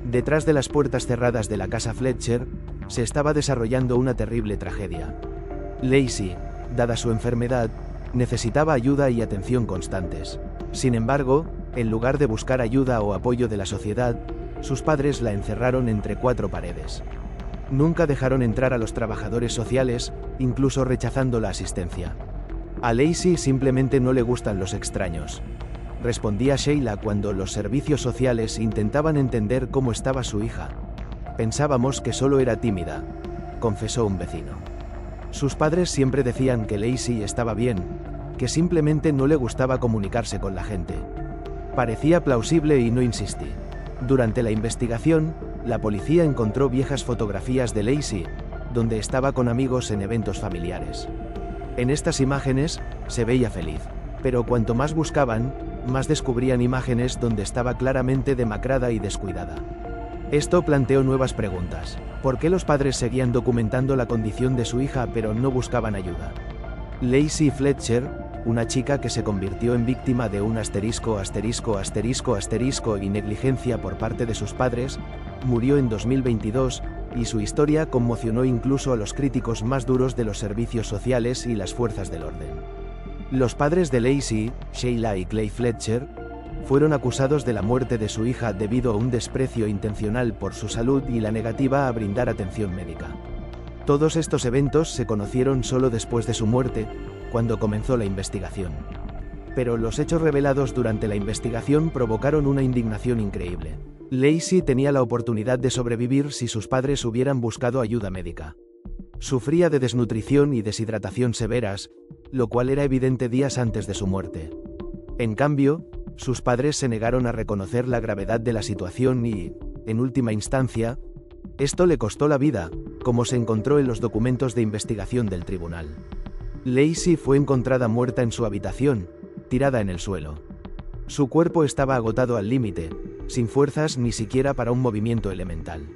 Speaker 1: Detrás de las puertas cerradas de la casa Fletcher, se estaba desarrollando una terrible tragedia. Lacey, dada su enfermedad, necesitaba ayuda y atención constantes. Sin embargo, en lugar de buscar ayuda o apoyo de la sociedad, sus padres la encerraron entre 4 paredes. Nunca dejaron entrar a los trabajadores sociales, incluso rechazando la asistencia. A Lacey simplemente no le gustan los extraños, respondía Sheila cuando los servicios sociales intentaban entender cómo estaba su hija. Pensábamos que solo era tímida, confesó un vecino. Sus padres siempre decían que Lacey estaba bien, que simplemente no le gustaba comunicarse con la gente. Parecía plausible y no insistí. Durante la investigación, la policía encontró viejas fotografías de Lacey, donde estaba con amigos en eventos familiares. En estas imágenes, se veía feliz, pero cuanto más buscaban, más descubrían imágenes donde estaba claramente demacrada y descuidada. Esto planteó nuevas preguntas. ¿Por qué los padres seguían documentando la condición de su hija pero no buscaban ayuda? Lacey Fletcher, una chica que se convirtió en víctima de un y negligencia por parte de sus padres, murió en 2022, y su historia conmocionó incluso a los críticos más duros de los servicios sociales y las fuerzas del orden. Los padres de Lacey, Sheila y Clay Fletcher, fueron acusados de la muerte de su hija debido a un desprecio intencional por su salud y la negativa a brindar atención médica. Todos estos eventos se conocieron solo después de su muerte, cuando comenzó la investigación. Pero los hechos revelados durante la investigación provocaron una indignación increíble. Lacey tenía la oportunidad de sobrevivir si sus padres hubieran buscado ayuda médica. Sufría de desnutrición y deshidratación severas, lo cual era evidente días antes de su muerte. En cambio, sus padres se negaron a reconocer la gravedad de la situación y, en última instancia, esto le costó la vida, como se encontró en los documentos de investigación del tribunal. Lacey fue encontrada muerta en su habitación, tirada en el suelo. Su cuerpo estaba agotado al límite, sin fuerzas ni siquiera para un movimiento elemental.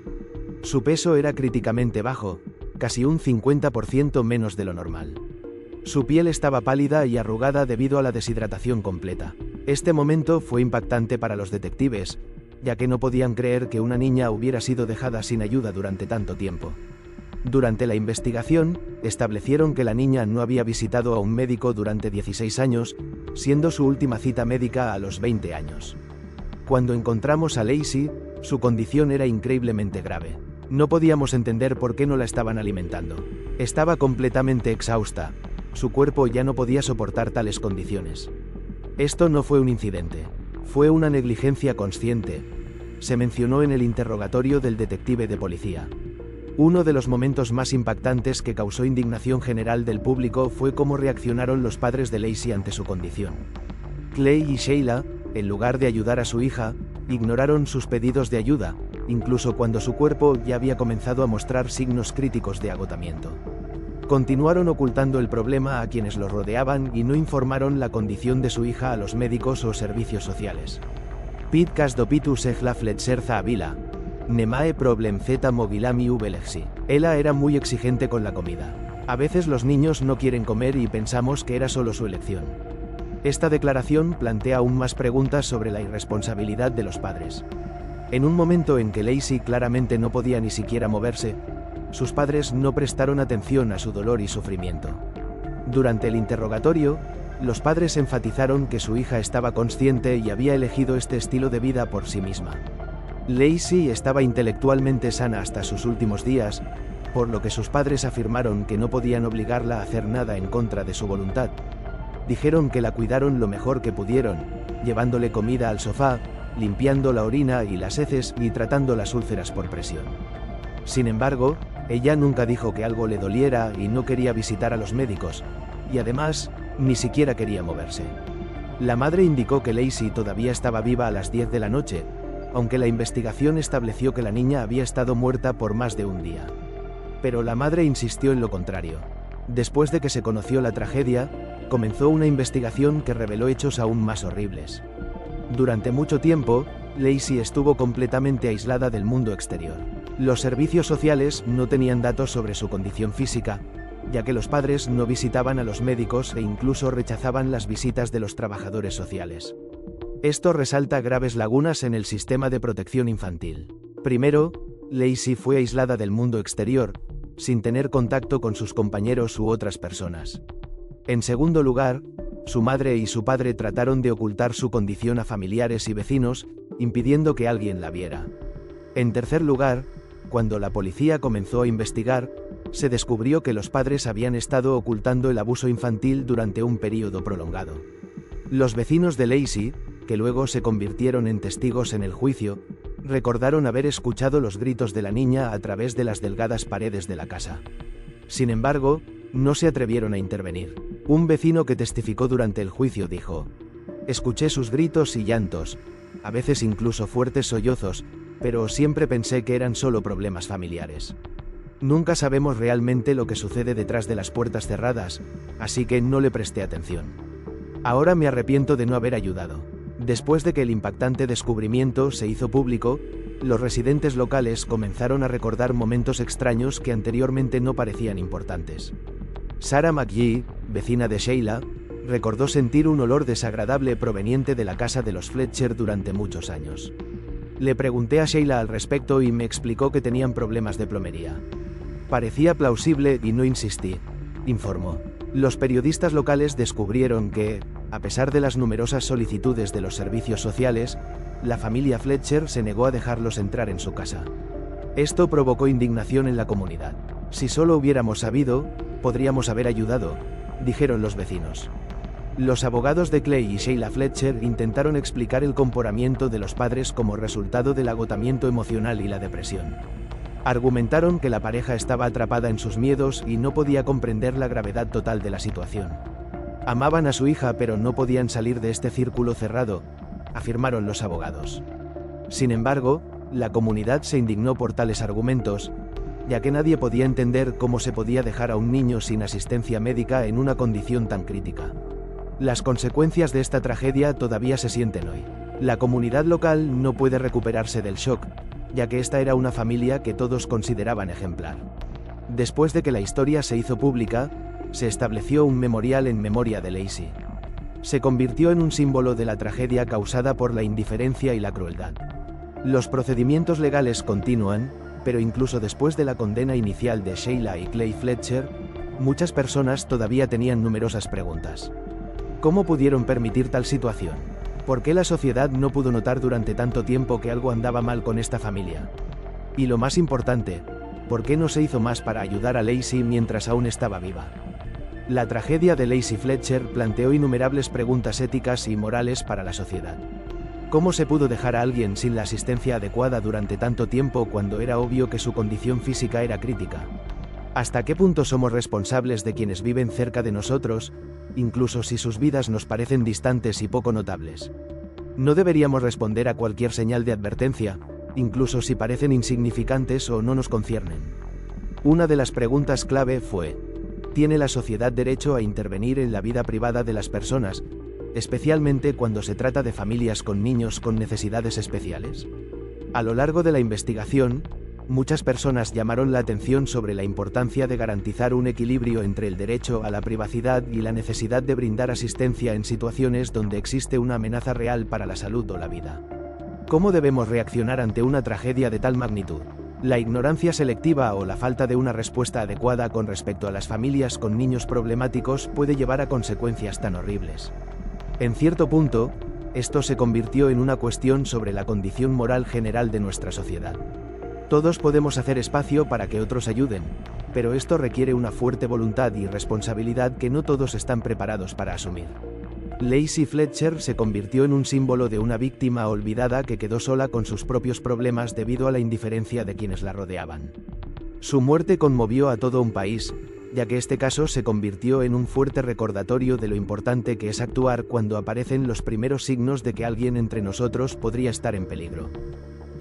Speaker 1: Su peso era críticamente bajo, casi un 50% menos de lo normal. Su piel estaba pálida y arrugada debido a la deshidratación completa. Este momento fue impactante para los detectives, ya que no podían creer que una niña hubiera sido dejada sin ayuda durante tanto tiempo. Durante la investigación, establecieron que la niña no había visitado a un médico durante 16 años, siendo su última cita médica a los 20 años. Cuando encontramos a Lacey, su condición era increíblemente grave. No podíamos entender por qué no la estaban alimentando. Estaba completamente exhausta. Su cuerpo ya no podía soportar tales condiciones. Esto no fue un incidente. Fue una negligencia consciente. Se mencionó en el interrogatorio del detective de policía. Uno de los momentos más impactantes que causó indignación general del público fue cómo reaccionaron los padres de Lacey ante su condición. Clay y Sheila, en lugar de ayudar a su hija, ignoraron sus pedidos de ayuda, incluso cuando su cuerpo ya había comenzado a mostrar signos críticos de agotamiento. Continuaron ocultando el problema a quienes los rodeaban y no informaron la condición de su hija a los médicos o servicios sociales. Pit Kasdopitus Ejla Fletcherza Avila. Nemae problem z mogilami ubelexi. Ella era muy exigente con la comida. A veces los niños no quieren comer y pensamos que era solo su elección. Esta declaración plantea aún más preguntas sobre la irresponsabilidad de los padres. En un momento en que Lacey claramente no podía ni siquiera moverse, sus padres no prestaron atención a su dolor y sufrimiento. Durante el interrogatorio, los padres enfatizaron que su hija estaba consciente y había elegido este estilo de vida por sí misma. Lacey estaba intelectualmente sana hasta sus últimos días, por lo que sus padres afirmaron que no podían obligarla a hacer nada en contra de su voluntad. Dijeron que la cuidaron lo mejor que pudieron, llevándole comida al sofá, limpiando la orina y las heces y tratando las úlceras por presión. Sin embargo, ella nunca dijo que algo le doliera y no quería visitar a los médicos, y además, ni siquiera quería moverse. La madre indicó que Lacey todavía estaba viva a las 10 de la noche, aunque la investigación estableció que la niña había estado muerta por más de un día. Pero la madre insistió en lo contrario. Después de que se conoció la tragedia, comenzó una investigación que reveló hechos aún más horribles. Durante mucho tiempo, Lacey estuvo completamente aislada del mundo exterior. Los servicios sociales no tenían datos sobre su condición física, ya que los padres no visitaban a los médicos e incluso rechazaban las visitas de los trabajadores sociales. Esto resalta graves lagunas en el sistema de protección infantil. Primero, Lacey fue aislada del mundo exterior, sin tener contacto con sus compañeros u otras personas. En segundo lugar, su madre y su padre trataron de ocultar su condición a familiares y vecinos, impidiendo que alguien la viera. En tercer lugar, cuando la policía comenzó a investigar, se descubrió que los padres habían estado ocultando el abuso infantil durante un período prolongado. Los vecinos de Lacey, que luego se convirtieron en testigos en el juicio, recordaron haber escuchado los gritos de la niña a través de las delgadas paredes de la casa. Sin embargo, no se atrevieron a intervenir. Un vecino que testificó durante el juicio dijo: «Escuché sus gritos y llantos, a veces incluso fuertes sollozos, pero siempre pensé que eran solo problemas familiares. Nunca sabemos realmente lo que sucede detrás de las puertas cerradas, así que no le presté atención. Ahora me arrepiento de no haber ayudado». Después de que el impactante descubrimiento se hizo público, los residentes locales comenzaron a recordar momentos extraños que anteriormente no parecían importantes. Sarah McGee, vecina de Sheila, recordó sentir un olor desagradable proveniente de la casa de los Fletcher durante muchos años. Le pregunté a Sheila al respecto y me explicó que tenían problemas de plomería. Parecía plausible y no insistí, informó. Los periodistas locales descubrieron que, a pesar de las numerosas solicitudes de los servicios sociales, la familia Fletcher se negó a dejarlos entrar en su casa. Esto provocó indignación en la comunidad. «Si solo hubiéramos sabido, podríamos haber ayudado», dijeron los vecinos. Los abogados de Clay y Sheila Fletcher intentaron explicar el comportamiento de los padres como resultado del agotamiento emocional y la depresión. Argumentaron que la pareja estaba atrapada en sus miedos y no podía comprender la gravedad total de la situación. Amaban a su hija pero no podían salir de este círculo cerrado, afirmaron los abogados. Sin embargo, la comunidad se indignó por tales argumentos, ya que nadie podía entender cómo se podía dejar a un niño sin asistencia médica en una condición tan crítica. Las consecuencias de esta tragedia todavía se sienten hoy. La comunidad local no puede recuperarse del shock, ya que esta era una familia que todos consideraban ejemplar. Después de que la historia se hizo pública, se estableció un memorial en memoria de Lacey. Se convirtió en un símbolo de la tragedia causada por la indiferencia y la crueldad. Los procedimientos legales continúan, pero incluso después de la condena inicial de Sheila y Clay Fletcher, muchas personas todavía tenían numerosas preguntas. ¿Cómo pudieron permitir tal situación? ¿Por qué la sociedad no pudo notar durante tanto tiempo que algo andaba mal con esta familia? Y lo más importante, ¿por qué no se hizo más para ayudar a Lacey mientras aún estaba viva? La tragedia de Lacey Fletcher planteó innumerables preguntas éticas y morales para la sociedad. ¿Cómo se pudo dejar a alguien sin la asistencia adecuada durante tanto tiempo cuando era obvio que su condición física era crítica? ¿Hasta qué punto somos responsables de quienes viven cerca de nosotros, incluso si sus vidas nos parecen distantes y poco notables? No deberíamos responder a cualquier señal de advertencia, incluso si parecen insignificantes o no nos conciernen. Una de las preguntas clave fue: ¿tiene la sociedad derecho a intervenir en la vida privada de las personas, especialmente cuando se trata de familias con niños con necesidades especiales? A lo largo de la investigación, muchas personas llamaron la atención sobre la importancia de garantizar un equilibrio entre el derecho a la privacidad y la necesidad de brindar asistencia en situaciones donde existe una amenaza real para la salud o la vida. ¿Cómo debemos reaccionar ante una tragedia de tal magnitud? La ignorancia selectiva o la falta de una respuesta adecuada con respecto a las familias con niños problemáticos puede llevar a consecuencias tan horribles. En cierto punto, esto se convirtió en una cuestión sobre la condición moral general de nuestra sociedad. Todos podemos hacer espacio para que otros ayuden, pero esto requiere una fuerte voluntad y responsabilidad que no todos están preparados para asumir. Lacey Fletcher se convirtió en un símbolo de una víctima olvidada que quedó sola con sus propios problemas debido a la indiferencia de quienes la rodeaban. Su muerte conmovió a todo un país, ya que este caso se convirtió en un fuerte recordatorio de lo importante que es actuar cuando aparecen los primeros signos de que alguien entre nosotros podría estar en peligro.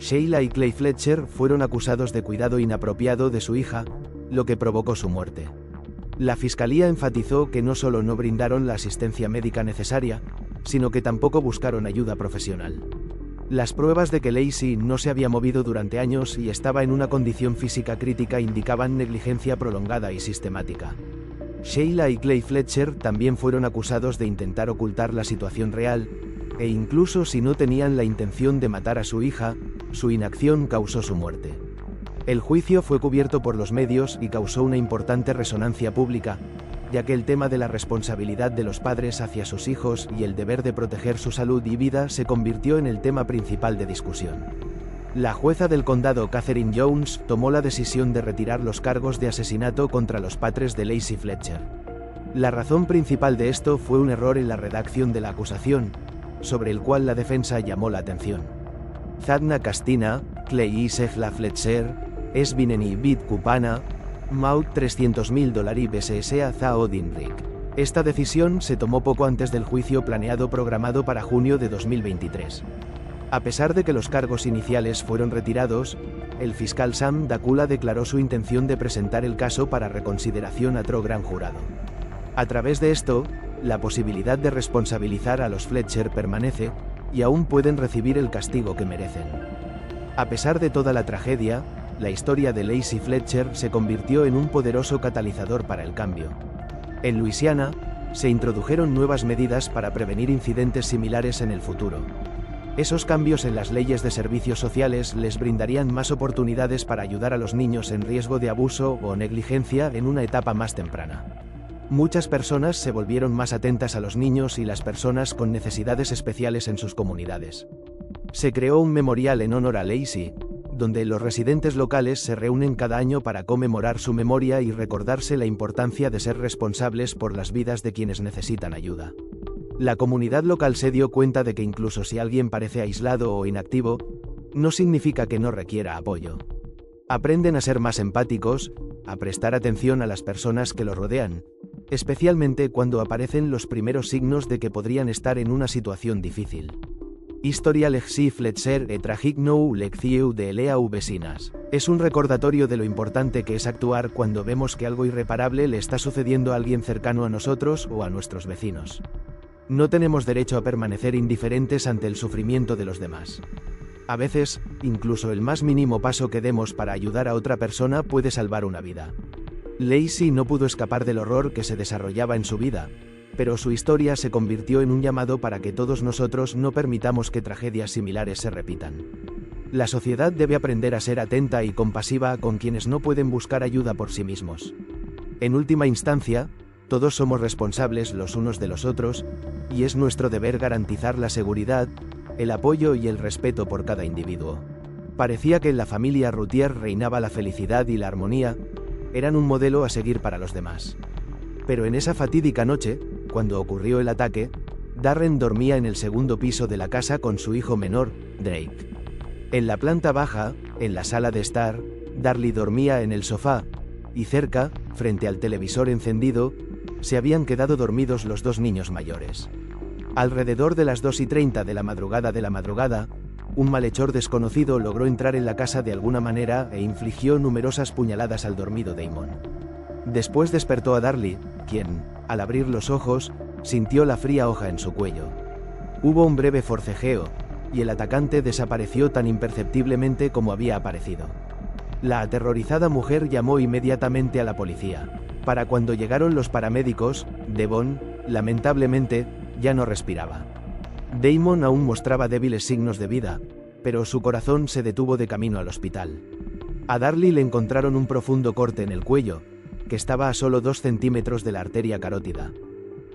Speaker 1: Sheila y Clay Fletcher fueron acusados de cuidado inapropiado de su hija, lo que provocó su muerte. La fiscalía enfatizó que no solo no brindaron la asistencia médica necesaria, sino que tampoco buscaron ayuda profesional. Las pruebas de que Lacey no se había movido durante años y estaba en una condición física crítica indicaban negligencia prolongada y sistemática. Sheila y Clay Fletcher también fueron acusados de intentar ocultar la situación real, e incluso si no tenían la intención de matar a su hija, su inacción causó su muerte. El juicio fue cubierto por los medios y causó una importante resonancia pública, ya que el tema de la responsabilidad de los padres hacia sus hijos y el deber de proteger su salud y vida se convirtió en el tema principal de discusión. La jueza del condado Catherine Jones tomó la decisión de retirar los cargos de asesinato contra los padres de Lacey Fletcher. La razón principal de esto fue un error en la redacción de la acusación, sobre el cual la defensa llamó la atención. Zadna Castina, Klei Segla Fletcher, Esvineni Bit Kupana, Maut $300.000 BSSA Za Odinrik. Esta decisión se tomó poco antes del juicio planeado programado para junio de 2023. A pesar de que los cargos iniciales fueron retirados, el fiscal Sam Dakula declaró su intención de presentar el caso para reconsideración a otro gran jurado. A través de esto, la posibilidad de responsabilizar a los Fletcher permanece, y aún pueden recibir el castigo que merecen. A pesar de toda la tragedia, la historia de Lacey Fletcher se convirtió en un poderoso catalizador para el cambio. En Luisiana, se introdujeron nuevas medidas para prevenir incidentes similares en el futuro. Esos cambios en las leyes de servicios sociales les brindarían más oportunidades para ayudar a los niños en riesgo de abuso o negligencia en una etapa más temprana. Muchas personas se volvieron más atentas a los niños y las personas con necesidades especiales en sus comunidades. Se creó un memorial en honor a Lacey, donde los residentes locales se reúnen cada año para conmemorar su memoria y recordarse la importancia de ser responsables por las vidas de quienes necesitan ayuda. La comunidad local se dio cuenta de que incluso si alguien parece aislado o inactivo, no significa que no requiera apoyo. Aprenden a ser más empáticos, a prestar atención a las personas que los rodean, especialmente cuando aparecen los primeros signos de que podrían estar en una situación difícil. Historia Lexi Fletcher e tragic nou leccieu de Leau vecinas. Es un recordatorio de lo importante que es actuar cuando vemos que algo irreparable le está sucediendo a alguien cercano a nosotros o a nuestros vecinos. No tenemos derecho a permanecer indiferentes ante el sufrimiento de los demás. A veces, incluso el más mínimo paso que demos para ayudar a otra persona puede salvar una vida. Lacey no pudo escapar del horror que se desarrollaba en su vida, pero su historia se convirtió en un llamado para que todos nosotros no permitamos que tragedias similares se repitan. La sociedad debe aprender a ser atenta y compasiva con quienes no pueden buscar ayuda por sí mismos. En última instancia, todos somos responsables los unos de los otros, y es nuestro deber garantizar la seguridad, el apoyo y el respeto por cada individuo. Parecía que en la familia Routier reinaba la felicidad y la armonía, eran un modelo a seguir para los demás. Pero en esa fatídica noche, cuando ocurrió el ataque, Darren dormía en el segundo piso de la casa con su hijo menor, Drake. En la planta baja, en la sala de estar, Darlie dormía en el sofá, y cerca, frente al televisor encendido, se habían quedado dormidos los dos niños mayores. Alrededor de las 2:30 de la madrugada, un malhechor desconocido logró entrar en la casa de alguna manera e infligió numerosas puñaladas al dormido Damon. Después despertó a Darlie, quien, al abrir los ojos, sintió la fría hoja en su cuello. Hubo un breve forcejeo, y el atacante desapareció tan imperceptiblemente como había aparecido. La aterrorizada mujer llamó inmediatamente a la policía. Para cuando llegaron los paramédicos, Devon, lamentablemente, ya no respiraba. Damon aún mostraba débiles signos de vida, pero su corazón se detuvo de camino al hospital. A Darlie le encontraron un profundo corte en el cuello, que estaba a solo 2 centímetros de la arteria carótida.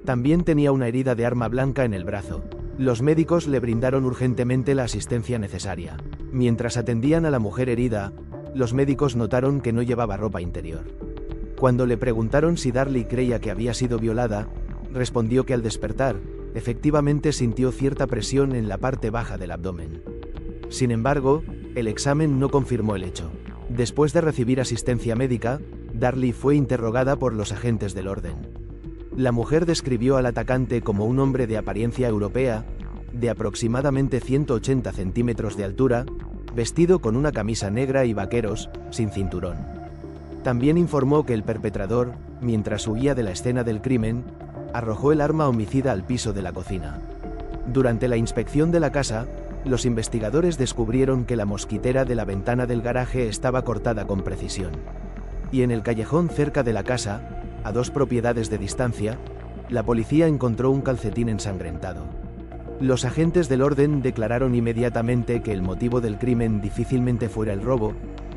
Speaker 1: También tenía una herida de arma blanca en el brazo. Los médicos le brindaron urgentemente la asistencia necesaria. Mientras atendían a la mujer herida, los médicos notaron que no llevaba ropa interior. Cuando le preguntaron si Darlie creía que había sido violada, respondió que al despertar, efectivamente sintió cierta presión en la parte baja del abdomen. Sin embargo, el examen no confirmó el hecho. Después de recibir asistencia médica, Darlie fue interrogada por los agentes del orden. La mujer describió al atacante como un hombre de apariencia europea, de aproximadamente 180 centímetros de altura, vestido con una camisa negra y vaqueros, sin cinturón. También informó que el perpetrador, mientras huía de la escena del crimen, arrojó el arma homicida al piso de la cocina. Durante la inspección de la casa, los investigadores descubrieron que la mosquitera de la ventana del garaje estaba cortada con precisión. Y en el callejón cerca de la casa, a 2 propiedades de distancia, la policía encontró un calcetín ensangrentado. Los agentes del orden declararon inmediatamente que el motivo del crimen difícilmente fuera el robo,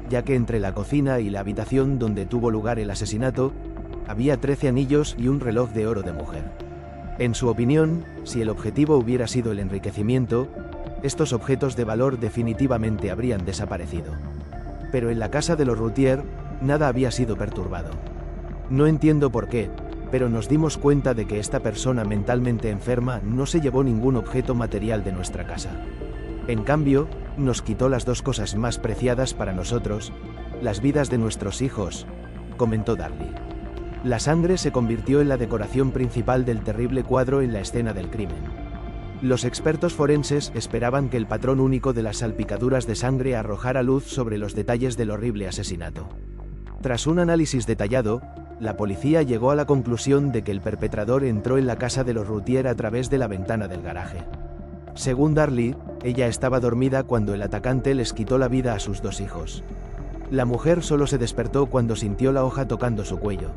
Speaker 1: ya que entre la cocina y la habitación donde tuvo lugar el asesinato, había 13 anillos y un reloj de oro de mujer. En su opinión, si el objetivo hubiera sido el enriquecimiento, estos objetos de valor definitivamente habrían desaparecido. Pero en la casa de los Routier, nada había sido perturbado. No entiendo por qué, pero nos dimos cuenta de que esta persona mentalmente enferma no se llevó ningún objeto material de nuestra casa. En cambio, nos quitó las dos cosas más preciadas para nosotros, las vidas de nuestros hijos, comentó Darlie. La sangre se convirtió en la decoración principal del terrible cuadro en la escena del crimen. Los expertos forenses esperaban que el patrón único de las salpicaduras de sangre arrojara luz sobre los detalles del horrible asesinato. Tras un análisis detallado, la policía llegó a la conclusión de que el perpetrador entró en la casa de los Routier a través de la ventana del garaje. Según Darlie, ella estaba dormida cuando el atacante les quitó la vida a sus dos hijos. La mujer solo se despertó cuando sintió la hoja tocando su cuello.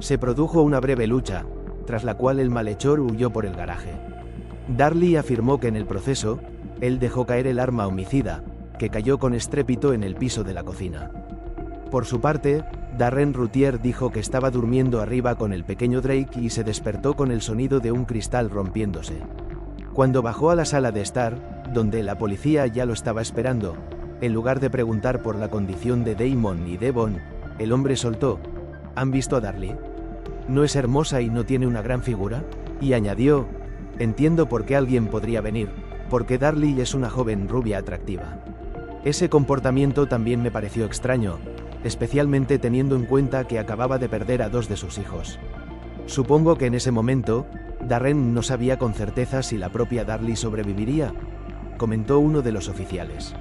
Speaker 1: Se produjo una breve lucha, tras la cual el malhechor huyó por el garaje. Darlie afirmó que en el proceso, él dejó caer el arma homicida, que cayó con estrépito en el piso de la cocina. Por su parte, Darren Routier dijo que estaba durmiendo arriba con el pequeño Drake y se despertó con el sonido de un cristal rompiéndose. Cuando bajó a la sala de estar, donde la policía ya lo estaba esperando, en lugar de preguntar por la condición de Damon y Devon, el hombre soltó: ¿Han visto a Darlie? ¿No es hermosa y no tiene una gran figura? Y añadió: entiendo por qué alguien podría venir, porque Darlie es una joven rubia atractiva. Ese comportamiento también me pareció extraño, especialmente teniendo en cuenta que acababa de perder a dos de sus hijos. Supongo que en ese momento, Darren no sabía con certeza si la propia Darlie sobreviviría, comentó uno de los oficiales.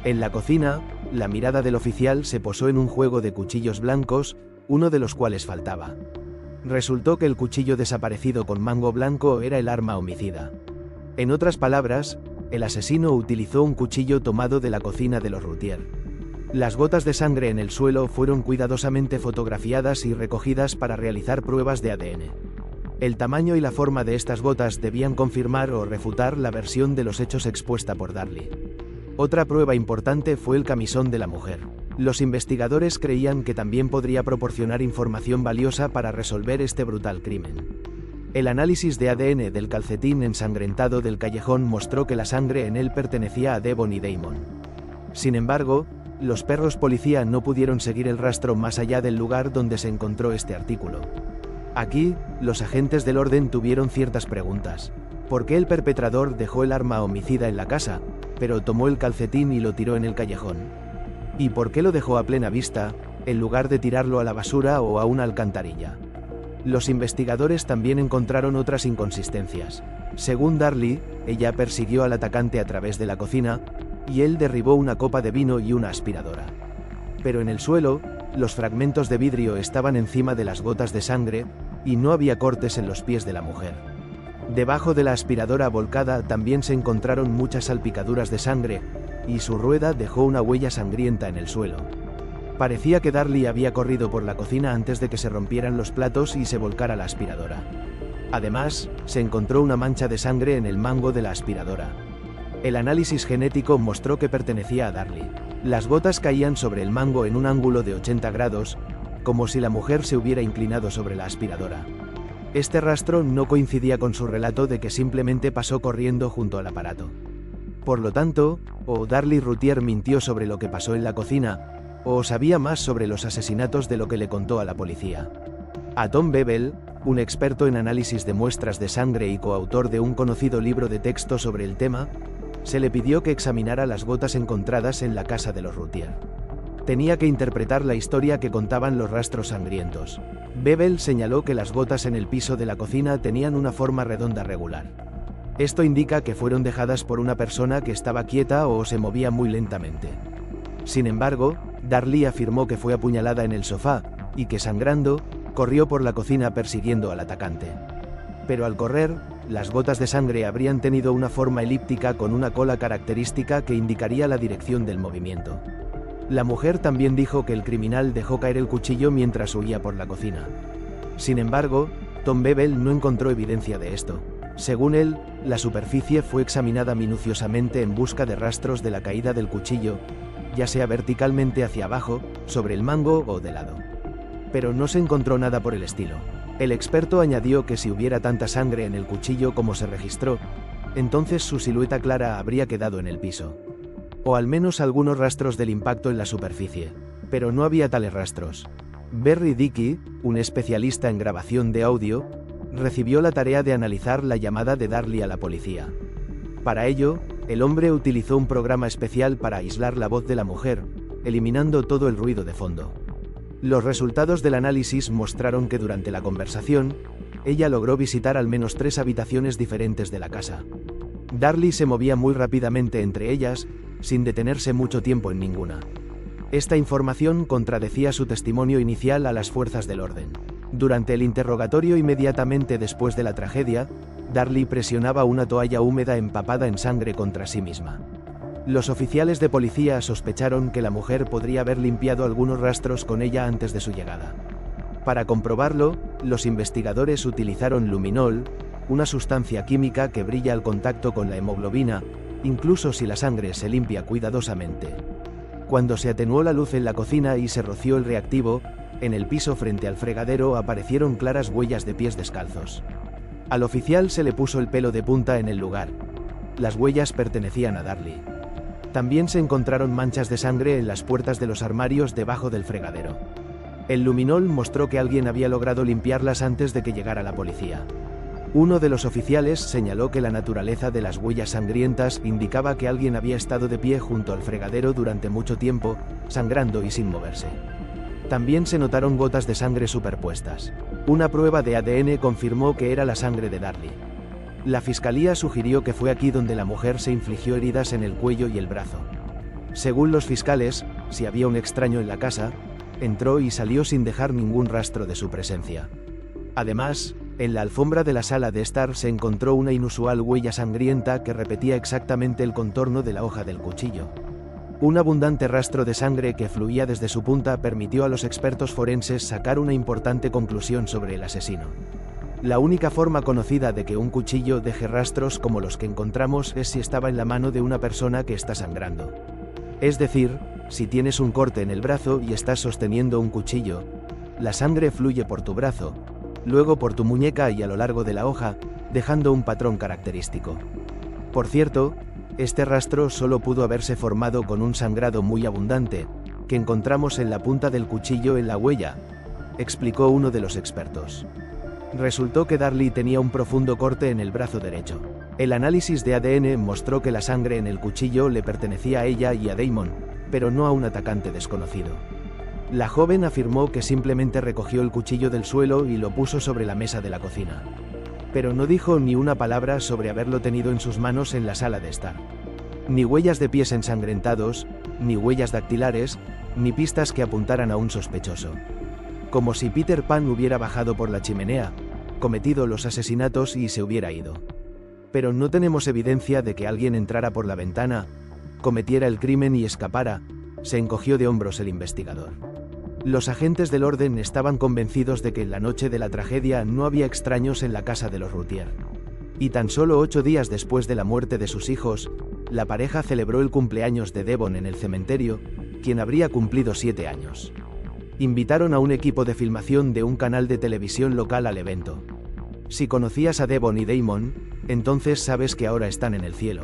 Speaker 1: En la cocina, la mirada del oficial se posó en un juego de cuchillos blancos, uno de los cuales faltaba. Resultó que el cuchillo desaparecido con mango blanco era el arma homicida. En otras palabras, el asesino utilizó un cuchillo tomado de la cocina de los Routier. Las gotas de sangre en el suelo fueron cuidadosamente fotografiadas y recogidas para realizar pruebas de ADN. El tamaño y la forma de estas gotas debían confirmar o refutar la versión de los hechos expuesta por Darlie. Otra prueba importante fue el camisón de la mujer. Los investigadores creían que también podría proporcionar información valiosa para resolver este brutal crimen. El análisis de ADN del calcetín ensangrentado del callejón mostró que la sangre en él pertenecía a Devon y Damon. Sin embargo, los perros policía no pudieron seguir el rastro más allá del lugar donde se encontró este artículo. Aquí, los agentes del orden tuvieron ciertas preguntas. ¿Por qué el perpetrador dejó el arma homicida en la casa, pero tomó el calcetín y lo tiró en el callejón? ¿Y por qué lo dejó a plena vista, en lugar de tirarlo a la basura o a una alcantarilla? Los investigadores también encontraron otras inconsistencias. Según Darlie, ella persiguió al atacante a través de la cocina, y él derribó una copa de vino y una aspiradora. Pero en el suelo, los fragmentos de vidrio estaban encima de las gotas de sangre, y no había cortes en los pies de la mujer. Debajo de la aspiradora volcada también se encontraron muchas salpicaduras de sangre, y su rueda dejó una huella sangrienta en el suelo. Parecía que Darlie había corrido por la cocina antes de que se rompieran los platos y se volcara la aspiradora. Además, se encontró una mancha de sangre en el mango de la aspiradora. El análisis genético mostró que pertenecía a Darlie. Las gotas caían sobre el mango en un ángulo de 80 grados, como si la mujer se hubiera inclinado sobre la aspiradora. Este rastro no coincidía con su relato de que simplemente pasó corriendo junto al aparato. Por lo tanto, o Darlie Routier mintió sobre lo que pasó en la cocina, o sabía más sobre los asesinatos de lo que le contó a la policía. A Tom Bevel, un experto en análisis de muestras de sangre y coautor de un conocido libro de texto sobre el tema, se le pidió que examinara las gotas encontradas en la casa de los Routier. Tenía que interpretar la historia que contaban los rastros sangrientos. Bevel señaló que las gotas en el piso de la cocina tenían una forma redonda regular. Esto indica que fueron dejadas por una persona que estaba quieta o se movía muy lentamente. Sin embargo, Darlie afirmó que fue apuñalada en el sofá, y que sangrando, corrió por la cocina persiguiendo al atacante. Pero al correr, las gotas de sangre habrían tenido una forma elíptica con una cola característica que indicaría la dirección del movimiento. La mujer también dijo que el criminal dejó caer el cuchillo mientras huía por la cocina. Sin embargo, Tom Bevel no encontró evidencia de esto. Según él, la superficie fue examinada minuciosamente en busca de rastros de la caída del cuchillo, ya sea verticalmente hacia abajo, sobre el mango o de lado. Pero no se encontró nada por el estilo. El experto añadió que si hubiera tanta sangre en el cuchillo como se registró, entonces su silueta clara habría quedado en el piso. O al menos algunos rastros del impacto en la superficie. Pero no había tales rastros. Barry Dickey, un especialista en grabación de audio, recibió la tarea de analizar la llamada de Darlie a la policía. Para ello, El hombre utilizó un programa especial para aislar la voz de la mujer, eliminando todo el ruido de fondo. Los resultados del análisis mostraron que durante la conversación, ella logró visitar al menos 3 habitaciones diferentes de la casa. Darlie se movía muy rápidamente entre ellas, sin detenerse mucho tiempo en ninguna. Esta información contradecía su testimonio inicial a las fuerzas del orden. Durante el interrogatorio inmediatamente después de la tragedia, Darlie presionaba una toalla húmeda empapada en sangre contra sí misma. Los oficiales de policía sospecharon que la mujer podría haber limpiado algunos rastros con ella antes de su llegada. Para comprobarlo, los investigadores utilizaron luminol, una sustancia química que brilla al contacto con la hemoglobina, incluso si la sangre se limpia cuidadosamente. Cuando se atenuó la luz en la cocina y se roció el reactivo, en el piso frente al fregadero aparecieron claras huellas de pies descalzos. Al oficial se le puso el pelo de punta en el lugar. Las huellas pertenecían a Darlie. También se encontraron manchas de sangre en las puertas de los armarios debajo del fregadero. El luminol mostró que alguien había logrado limpiarlas antes de que llegara la policía. Uno de los oficiales señaló que la naturaleza de las huellas sangrientas indicaba que alguien había estado de pie junto al fregadero durante mucho tiempo, sangrando y sin moverse. También se notaron gotas de sangre superpuestas. Una prueba de ADN confirmó que era la sangre de Darlie. La fiscalía sugirió que fue aquí donde la mujer se infligió heridas en el cuello y el brazo. Según los fiscales, si había un extraño en la casa, entró y salió sin dejar ningún rastro de su presencia. Además, en la alfombra de la sala de estar se encontró una inusual huella sangrienta que repetía exactamente el contorno de la hoja del cuchillo. Un abundante rastro de sangre que fluía desde su punta permitió a los expertos forenses sacar una importante conclusión sobre el asesino. La única forma conocida de que un cuchillo deje rastros como los que encontramos es si estaba en la mano de una persona que está sangrando. Es decir, si tienes un corte en el brazo y estás sosteniendo un cuchillo, la sangre fluye por tu brazo, luego por tu muñeca y a lo largo de la hoja, dejando un patrón característico. Por cierto, este rastro solo pudo haberse formado con un sangrado muy abundante, que encontramos en la punta del cuchillo en la huella, explicó uno de los expertos. Resultó que Darlie tenía un profundo corte en el brazo derecho. El análisis de ADN mostró que la sangre en el cuchillo le pertenecía a ella y a Damon, pero no a un atacante desconocido. La joven afirmó que simplemente recogió el cuchillo del suelo y lo puso sobre la mesa de la cocina. Pero no dijo ni una palabra sobre haberlo tenido en sus manos en la sala de estar. Ni huellas de pies ensangrentados, ni huellas dactilares, ni pistas que apuntaran a un sospechoso. Como si Peter Pan hubiera bajado por la chimenea, cometido los asesinatos y se hubiera ido. Pero no tenemos evidencia de que alguien entrara por la ventana, cometiera el crimen y escapara, se encogió de hombros el investigador. Los agentes del orden estaban convencidos de que en la noche de la tragedia no había extraños en la casa de los Routier. Y tan solo 8 días después de la muerte de sus hijos, la pareja celebró el cumpleaños de Devon en el cementerio, quien habría cumplido 7 años. Invitaron a un equipo de filmación de un canal de televisión local al evento. Si conocías a Devon y Damon, entonces sabes que ahora están en el cielo.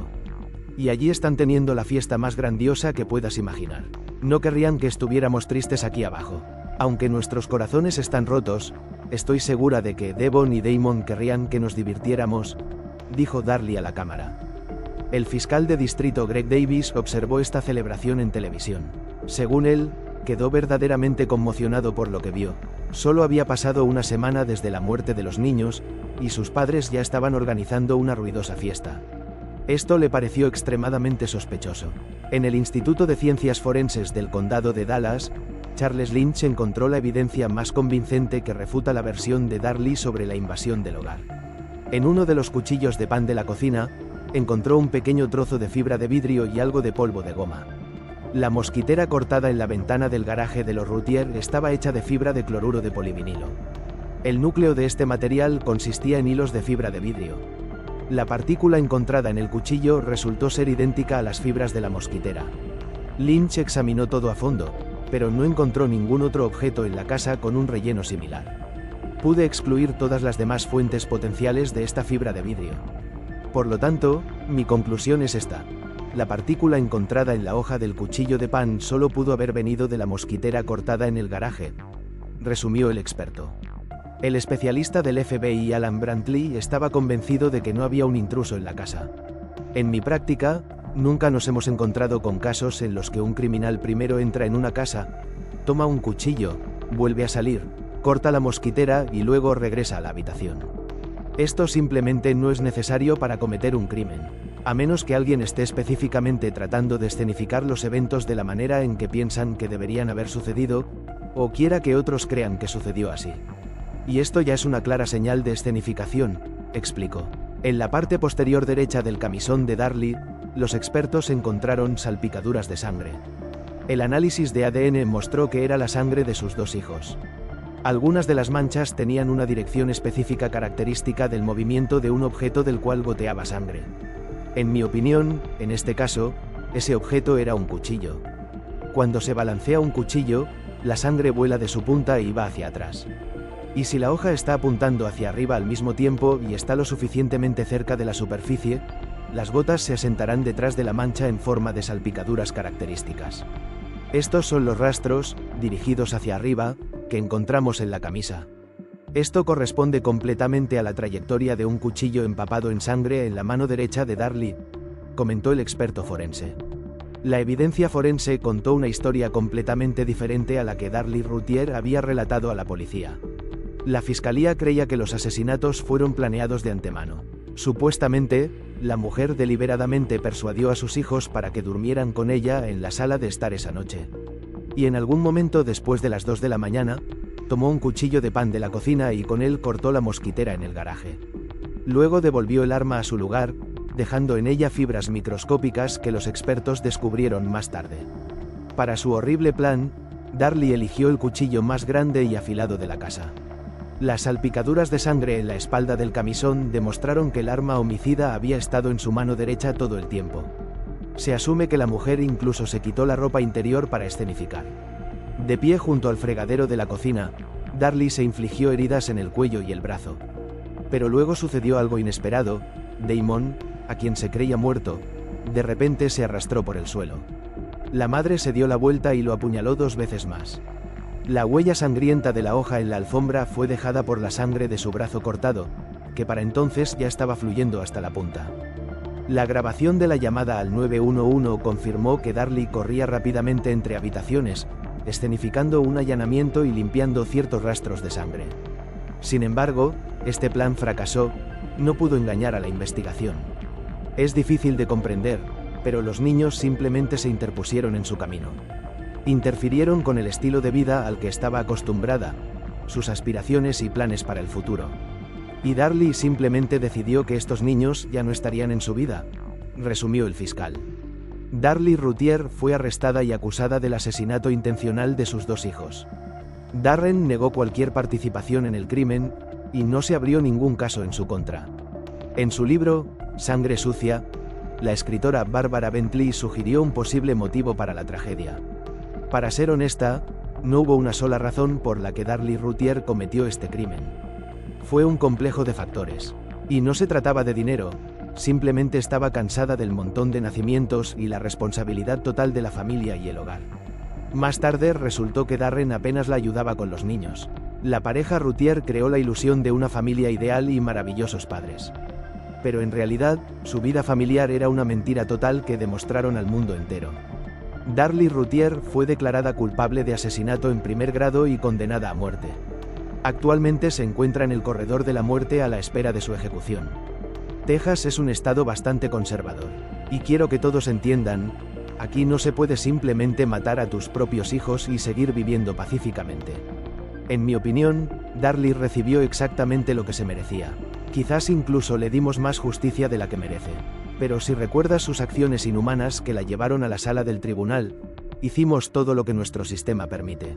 Speaker 1: Y allí están teniendo la fiesta más grandiosa que puedas imaginar. No querrían que estuviéramos tristes aquí abajo. Aunque nuestros corazones están rotos, estoy segura de que Devon y Damon querrían que nos divirtiéramos, dijo Darlie a la cámara. El fiscal de distrito Greg Davis observó esta celebración en televisión. Según él, quedó verdaderamente conmocionado por lo que vio. Solo había pasado una semana desde la muerte de los niños, y sus padres ya estaban organizando una ruidosa fiesta. Esto le pareció extremadamente sospechoso. En el Instituto de Ciencias Forenses del Condado de Dallas, Charles Lynch encontró la evidencia más convincente que refuta la versión de Darlie sobre la invasión del hogar. En uno de los cuchillos de pan de la cocina, encontró un pequeño trozo de fibra de vidrio y algo de polvo de goma. La mosquitera cortada en la ventana del garaje de los Routier estaba hecha de fibra de cloruro de polivinilo. El núcleo de este material consistía en hilos de fibra de vidrio. La partícula encontrada en el cuchillo resultó ser idéntica a las fibras de la mosquitera. Lynch examinó todo a fondo, pero no encontró ningún otro objeto en la casa con un relleno similar. Pude excluir todas las demás fuentes potenciales de esta fibra de vidrio. Por lo tanto, mi conclusión es esta. La partícula encontrada en la hoja del cuchillo de pan solo pudo haber venido de la mosquitera cortada en el garaje, resumió el experto. El especialista del FBI Alan Brantley estaba convencido de que no había un intruso en la casa. En mi práctica, Nunca nos hemos encontrado con casos en los que un criminal primero entra en una casa, toma un cuchillo, vuelve a salir, corta la mosquitera y luego regresa a la habitación. Esto simplemente no es necesario para cometer un crimen, a menos que alguien esté específicamente tratando de escenificar los eventos de la manera en que piensan que deberían haber sucedido, o quiera que otros crean que sucedió así. Y esto ya es una clara señal de escenificación, explicó. En la parte posterior derecha del camisón de Darlie, los expertos encontraron salpicaduras de sangre. El análisis de ADN mostró que era la sangre de sus dos hijos. Algunas de las manchas tenían una dirección específica característica del movimiento de un objeto del cual goteaba sangre. En mi opinión, en este caso, ese objeto era un cuchillo. Cuando se balancea un cuchillo, la sangre vuela de su punta y va hacia atrás. Y si la hoja está apuntando hacia arriba al mismo tiempo y está lo suficientemente cerca de la superficie, las gotas se asentarán detrás de la mancha en forma de salpicaduras características. Estos son los rastros, dirigidos hacia arriba, que encontramos en la camisa. Esto corresponde completamente a la trayectoria de un cuchillo empapado en sangre en la mano derecha de Darlie, comentó el experto forense. La evidencia forense contó una historia completamente diferente a la que Darlie Routier había relatado a la policía. La fiscalía creía que los asesinatos fueron planeados de antemano. Supuestamente, la mujer deliberadamente persuadió a sus hijos para que durmieran con ella en la sala de estar esa noche. Y en algún momento después de las 2 de la mañana, tomó un cuchillo de pan de la cocina y con él cortó la mosquitera en el garaje. Luego devolvió el arma a su lugar, dejando en ella fibras microscópicas que los expertos descubrieron más tarde. Para su horrible plan, Darlie eligió el cuchillo más grande y afilado de la casa. Las salpicaduras de sangre en la espalda del camisón demostraron que el arma homicida había estado en su mano derecha todo el tiempo. Se asume que la mujer incluso se quitó la ropa interior para escenificar. De pie junto al fregadero de la cocina, Darlie se infligió heridas en el cuello y el brazo. Pero luego sucedió algo inesperado. Damon, a quien se creía muerto, de repente se arrastró por el suelo. La madre se dio la vuelta y lo apuñaló 2 veces más. La huella sangrienta de la hoja en la alfombra fue dejada por la sangre de su brazo cortado, que para entonces ya estaba fluyendo hasta la punta. La grabación de la llamada al 911 confirmó que Darlie corría rápidamente entre habitaciones, escenificando un allanamiento y limpiando ciertos rastros de sangre. Sin embargo, este plan fracasó, no pudo engañar a la investigación. Es difícil de comprender, pero los niños simplemente se interpusieron en su camino. Interfirieron con el estilo de vida al que estaba acostumbrada, sus aspiraciones y planes para el futuro. Y Darlie simplemente decidió que estos niños ya no estarían en su vida, resumió el fiscal. Darlie Routier fue arrestada y acusada del asesinato intencional de sus 2 hijos. Darren negó cualquier participación en el crimen, y no se abrió ningún caso en su contra. En su libro, Sangre sucia, la escritora Barbara Bentley sugirió un posible motivo para la tragedia. Para ser honesta, no hubo una sola razón por la que Darlie Routier cometió este crimen. Fue un complejo de factores. Y no se trataba de dinero, simplemente estaba cansada del montón de nacimientos y la responsabilidad total de la familia y el hogar. Más tarde resultó que Darren apenas la ayudaba con los niños. La pareja Routier creó la ilusión de una familia ideal y maravillosos padres. Pero en realidad, su vida familiar era una mentira total que demostraron al mundo entero. Darlie Routier fue declarada culpable de asesinato en primer grado y condenada a muerte. Actualmente se encuentra en el corredor de la muerte a la espera de su ejecución. Texas es un estado bastante conservador. Y quiero que todos entiendan, aquí no se puede simplemente matar a tus propios hijos y seguir viviendo pacíficamente. En mi opinión, Darlie recibió exactamente lo que se merecía. Quizás incluso le dimos más justicia de la que merece. Pero si recuerdas sus acciones inhumanas que la llevaron a la sala del tribunal, hicimos todo lo que nuestro sistema permite.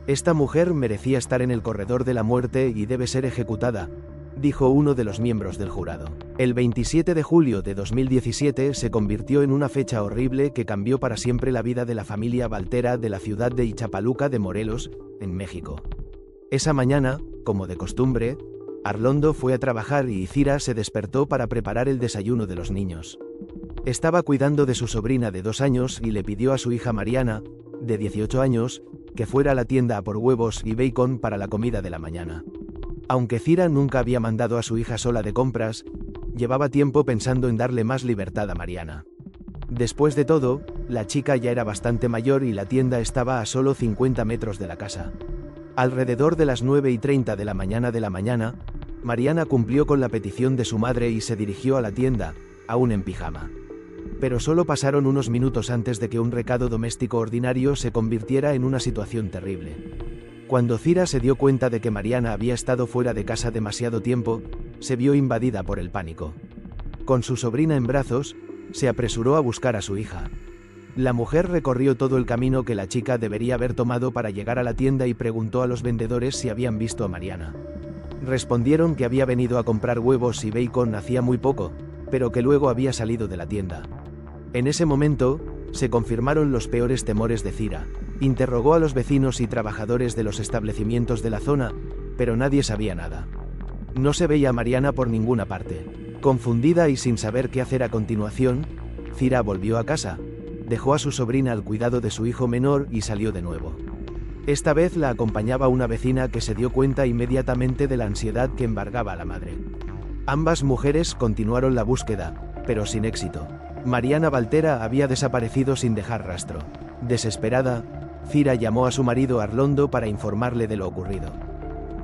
Speaker 1: Esta mujer merecía estar en el corredor de la muerte y debe ser ejecutada, dijo uno de los miembros del jurado. El 27 de julio de 2017 se convirtió en una fecha horrible que cambió para siempre la vida de la familia Valtera de la ciudad de Ichapaluca de Morelos, en México. Esa mañana, como de costumbre, Arlondo fue a trabajar y Cira se despertó para preparar el desayuno de los niños. Estaba cuidando de su sobrina de 2 años y le pidió a su hija Mariana, de 18 años, que fuera a la tienda a por huevos y bacon para la comida de la mañana. Aunque Cira nunca había mandado a su hija sola de compras, llevaba tiempo pensando en darle más libertad a Mariana. Después de todo, la chica ya era bastante mayor y la tienda estaba a solo 50 metros de la casa. Alrededor de las 9:30 de la mañana, Mariana cumplió con la petición de su madre y se dirigió a la tienda, aún en pijama. Pero solo pasaron unos minutos antes de que un recado doméstico ordinario se convirtiera en una situación terrible. Cuando Cira se dio cuenta de que Mariana había estado fuera de casa demasiado tiempo, se vio invadida por el pánico. Con su sobrina en brazos, se apresuró a buscar a su hija. La mujer recorrió todo el camino que la chica debería haber tomado para llegar a la tienda y preguntó a los vendedores si habían visto a Mariana. Respondieron que había venido a comprar huevos y bacon hacía muy poco, pero que luego había salido de la tienda. En ese momento, se confirmaron los peores temores de Cira. Interrogó a los vecinos y trabajadores de los establecimientos de la zona, pero nadie sabía nada. No se veía a Mariana por ninguna parte. Confundida y sin saber qué hacer a continuación, Cira volvió a casa, dejó a su sobrina al cuidado de su hijo menor y salió de nuevo. Esta vez la acompañaba una vecina que se dio cuenta inmediatamente de la ansiedad que embargaba a la madre. Ambas mujeres continuaron la búsqueda, pero sin éxito. Mariana Valtera había desaparecido sin dejar rastro. Desesperada, Cira llamó a su marido Arlondo para informarle de lo ocurrido.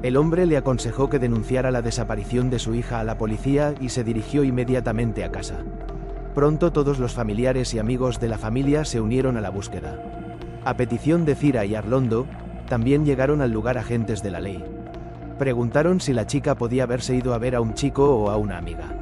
Speaker 1: El hombre le aconsejó que denunciara la desaparición de su hija a la policía y se dirigió inmediatamente a casa. Pronto todos los familiares y amigos de la familia se unieron a la búsqueda. A petición de Cira y Arlondo, también llegaron al lugar agentes de la ley. Preguntaron si la chica podía haberse ido a ver a un chico o a una amiga.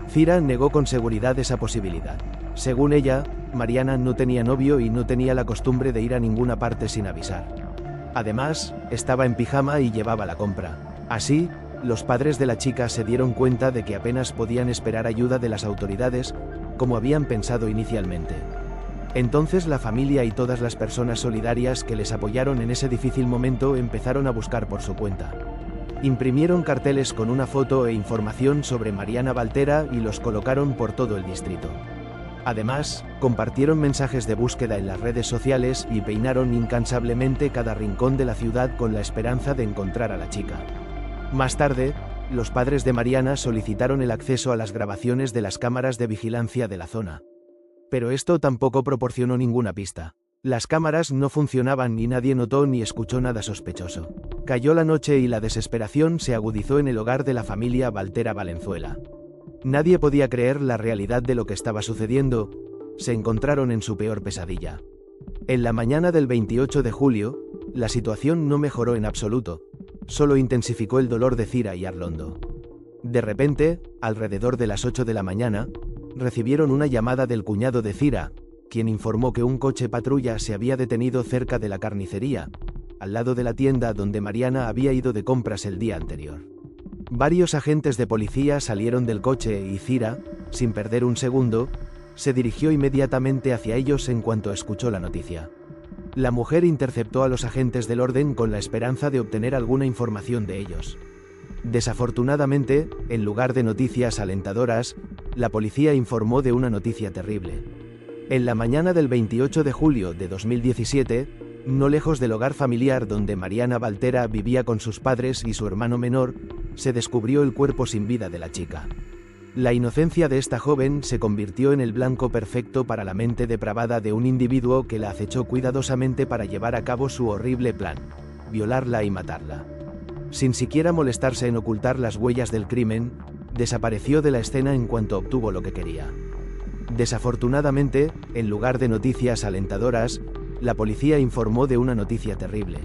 Speaker 1: Cira negó con seguridad esa posibilidad. Según ella, Mariana no tenía novio y no tenía la costumbre de ir a ninguna parte sin avisar. Además, estaba en pijama y llevaba la compra. Así, los padres de la chica se dieron cuenta de que apenas podían esperar ayuda de las autoridades, como habían pensado inicialmente. Entonces la familia y todas las personas solidarias que les apoyaron en ese difícil momento empezaron a buscar por su cuenta. Imprimieron carteles con una foto e información sobre Mariana Valtera y los colocaron por todo el distrito. Además, compartieron mensajes de búsqueda en las redes sociales y peinaron incansablemente cada rincón de la ciudad con la esperanza de encontrar a la chica. Más tarde, los padres de Mariana solicitaron el acceso a las grabaciones de las cámaras de vigilancia de la zona. Pero esto tampoco proporcionó ninguna pista. Las cámaras no funcionaban y nadie notó ni escuchó nada sospechoso. Cayó la noche y la desesperación se agudizó en el hogar de la familia Valtera Valenzuela. Nadie podía creer la realidad de lo que estaba sucediendo. Se encontraron en su peor pesadilla. En la mañana del 28 de julio, la situación no mejoró en absoluto, solo intensificó el dolor de Cira y Arlondo. De repente, alrededor de las 8 de la mañana, recibieron una llamada del cuñado de Cira, quien informó que un coche patrulla se había detenido cerca de la carnicería, al lado de la tienda donde Mariana había ido de compras el día anterior. Varios agentes de policía salieron del coche y Cira, sin perder un segundo, se dirigió inmediatamente hacia ellos en cuanto escuchó la noticia. La mujer interceptó a los agentes del orden con la esperanza de obtener alguna información de ellos. Desafortunadamente, en lugar de noticias alentadoras, la policía informó de una noticia terrible. En la mañana del 28 de julio de 2017, no lejos del hogar familiar donde Mariana Valtera vivía con sus padres y su hermano menor, se descubrió el cuerpo sin vida de la chica. La inocencia de esta joven se convirtió en el blanco perfecto para la mente depravada de un individuo que la acechó cuidadosamente para llevar a cabo su horrible plan: violarla y matarla. Sin siquiera molestarse en ocultar las huellas del crimen, desapareció de la escena en cuanto obtuvo lo que quería. Desafortunadamente, en lugar de noticias alentadoras, la policía informó de una noticia terrible.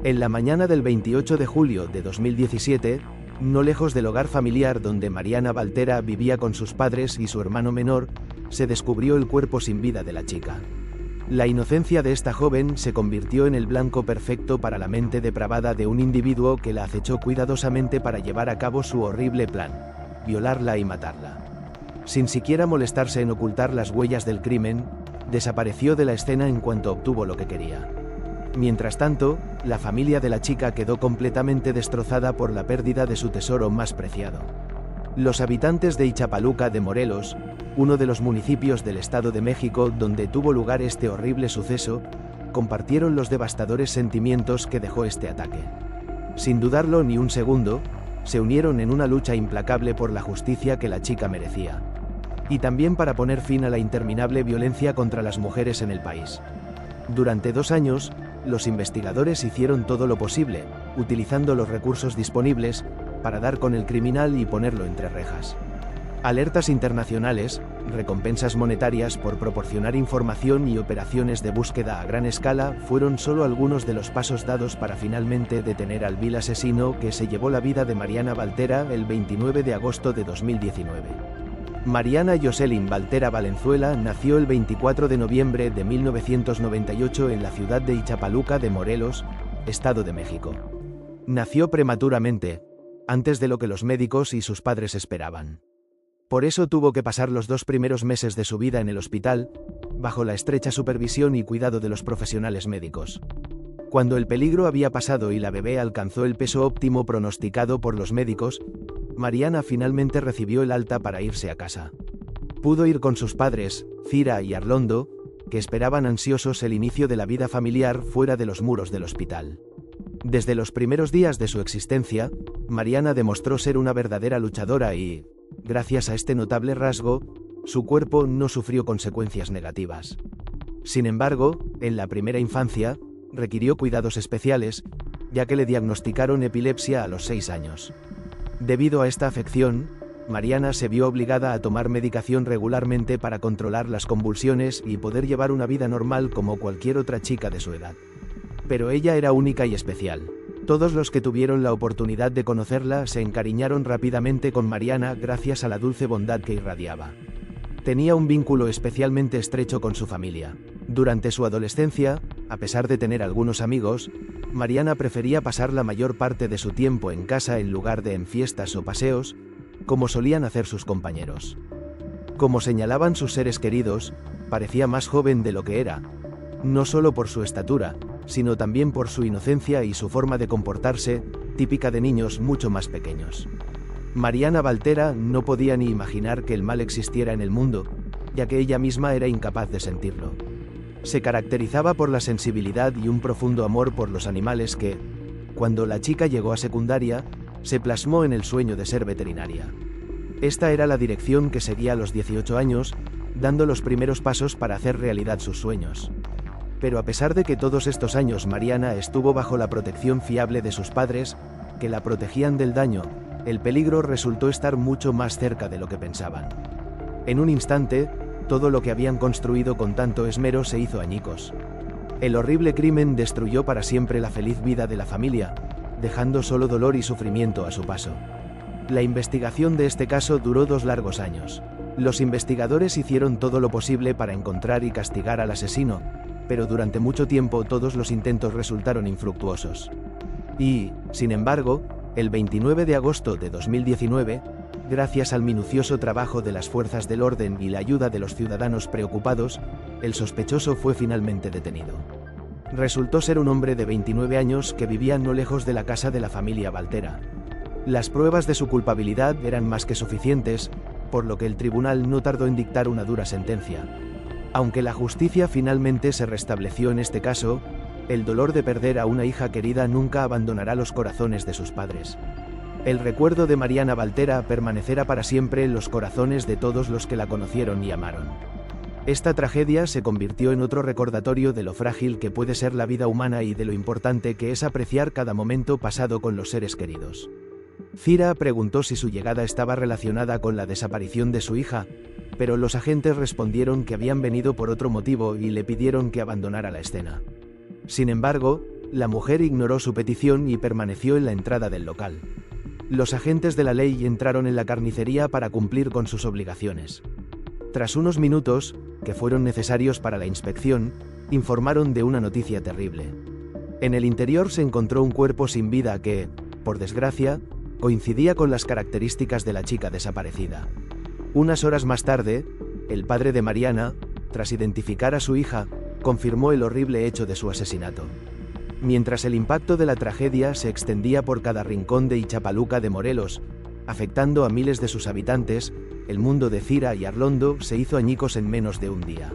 Speaker 1: En la mañana del 28 de julio de 2017, no lejos del hogar familiar donde Mariana Valtera vivía con sus padres y su hermano menor, se descubrió el cuerpo sin vida de la chica. La inocencia de esta joven se convirtió en el blanco perfecto para la mente depravada de un individuo que la acechó cuidadosamente para llevar a cabo su horrible plan: violarla y matarla. Sin siquiera molestarse en ocultar las huellas del crimen, desapareció de la escena en cuanto obtuvo lo que quería. Mientras tanto, la familia de la chica quedó completamente destrozada por la pérdida de su tesoro más preciado. Los habitantes de Ixtapaluca de Morelos, uno de los municipios del Estado de México donde tuvo lugar este horrible suceso, compartieron los devastadores sentimientos que dejó este ataque. Sin dudarlo ni un segundo, se unieron en una lucha implacable por la justicia que la chica merecía. y también para poner fin a la interminable violencia contra las mujeres en el país. Durante 2 años, los investigadores hicieron todo lo posible, utilizando los recursos disponibles, para dar con el criminal y ponerlo entre rejas. Alertas internacionales, recompensas monetarias por proporcionar información y operaciones de búsqueda a gran escala fueron solo algunos de los pasos dados para finalmente detener al vil asesino que se llevó la vida de Mariana Valtera el 29 de agosto de 2019. Mariana Jocelyn Valtera Valenzuela nació el 24 de noviembre de 1998 en la ciudad de Ixtapaluca de Morelos, Estado de México. Nació prematuramente, antes de lo que los médicos y sus padres esperaban. Por eso tuvo que pasar los 2 primeros meses de su vida en el hospital, bajo la estrecha supervisión y cuidado de los profesionales médicos. Cuando el peligro había pasado y la bebé alcanzó el peso óptimo pronosticado por los médicos, Mariana finalmente recibió el alta para irse a casa. Pudo ir con sus padres, Cira y Arlondo, que esperaban ansiosos el inicio de la vida familiar fuera de los muros del hospital. Desde los primeros días de su existencia, Mariana demostró ser una verdadera luchadora y, gracias a este notable rasgo, su cuerpo no sufrió consecuencias negativas. Sin embargo, en la primera infancia, requirió cuidados especiales, ya que le diagnosticaron epilepsia a los 6 años. Debido a esta afección, Mariana se vio obligada a tomar medicación regularmente para controlar las convulsiones y poder llevar una vida normal como cualquier otra chica de su edad. Pero ella era única y especial. Todos los que tuvieron la oportunidad de conocerla se encariñaron rápidamente con Mariana gracias a la dulce bondad que irradiaba. Tenía un vínculo especialmente estrecho con su familia. Durante su adolescencia, a pesar de tener algunos amigos, Mariana prefería pasar la mayor parte de su tiempo en casa en lugar de en fiestas o paseos, como solían hacer sus compañeros. Como señalaban sus seres queridos, parecía más joven de lo que era, no solo por su estatura, sino también por su inocencia y su forma de comportarse, típica de niños mucho más pequeños. Mariana Valtera no podía ni imaginar que el mal existiera en el mundo, ya que ella misma era incapaz de sentirlo. Se caracterizaba por la sensibilidad y un profundo amor por los animales que, cuando la chica llegó a secundaria, se plasmó en el sueño de ser veterinaria. Esta era la dirección que seguía a los 18 años, dando los primeros pasos para hacer realidad sus sueños. Pero a pesar de que todos estos años Mariana estuvo bajo la protección fiable de sus padres, que la protegían del daño, el peligro resultó estar mucho más cerca de lo que pensaban. En un instante, todo lo que habían construido con tanto esmero se hizo añicos. El horrible crimen destruyó para siempre la feliz vida de la familia, dejando solo dolor y sufrimiento a su paso. La investigación de este caso duró 2 largos años. Los investigadores hicieron todo lo posible para encontrar y castigar al asesino, pero durante mucho tiempo todos los intentos resultaron infructuosos. Y, sin embargo, el 29 de agosto de 2019, gracias al minucioso trabajo de las fuerzas del orden y la ayuda de los ciudadanos preocupados, el sospechoso fue finalmente detenido. Resultó ser un hombre de 29 años que vivía no lejos de la casa de la familia Valtera. Las pruebas de su culpabilidad eran más que suficientes, por lo que el tribunal no tardó en dictar una dura sentencia. Aunque la justicia finalmente se restableció en este caso, el dolor de perder a una hija querida nunca abandonará los corazones de sus padres. El recuerdo de Mariana Valtera permanecerá para siempre en los corazones de todos los que la conocieron y amaron. Esta tragedia se convirtió en otro recordatorio de lo frágil que puede ser la vida humana y de lo importante que es apreciar cada momento pasado con los seres queridos. Cira preguntó si su llegada estaba relacionada con la desaparición de su hija, pero los agentes respondieron que habían venido por otro motivo y le pidieron que abandonara la escena. Sin embargo, la mujer ignoró su petición y permaneció en la entrada del local. Los agentes de la ley entraron en la carnicería para cumplir con sus obligaciones. Tras unos minutos, que fueron necesarios para la inspección, informaron de una noticia terrible. En el interior se encontró un cuerpo sin vida que, por desgracia, coincidía con las características de la chica desaparecida. Unas horas más tarde, el padre de Mariana, tras identificar a su hija, confirmó el horrible hecho de su asesinato. Mientras el impacto de la tragedia se extendía por cada rincón de Ixtapaluca de Morelos, afectando a miles de sus habitantes, el mundo de Cira y Arlondo se hizo añicos en menos de un día.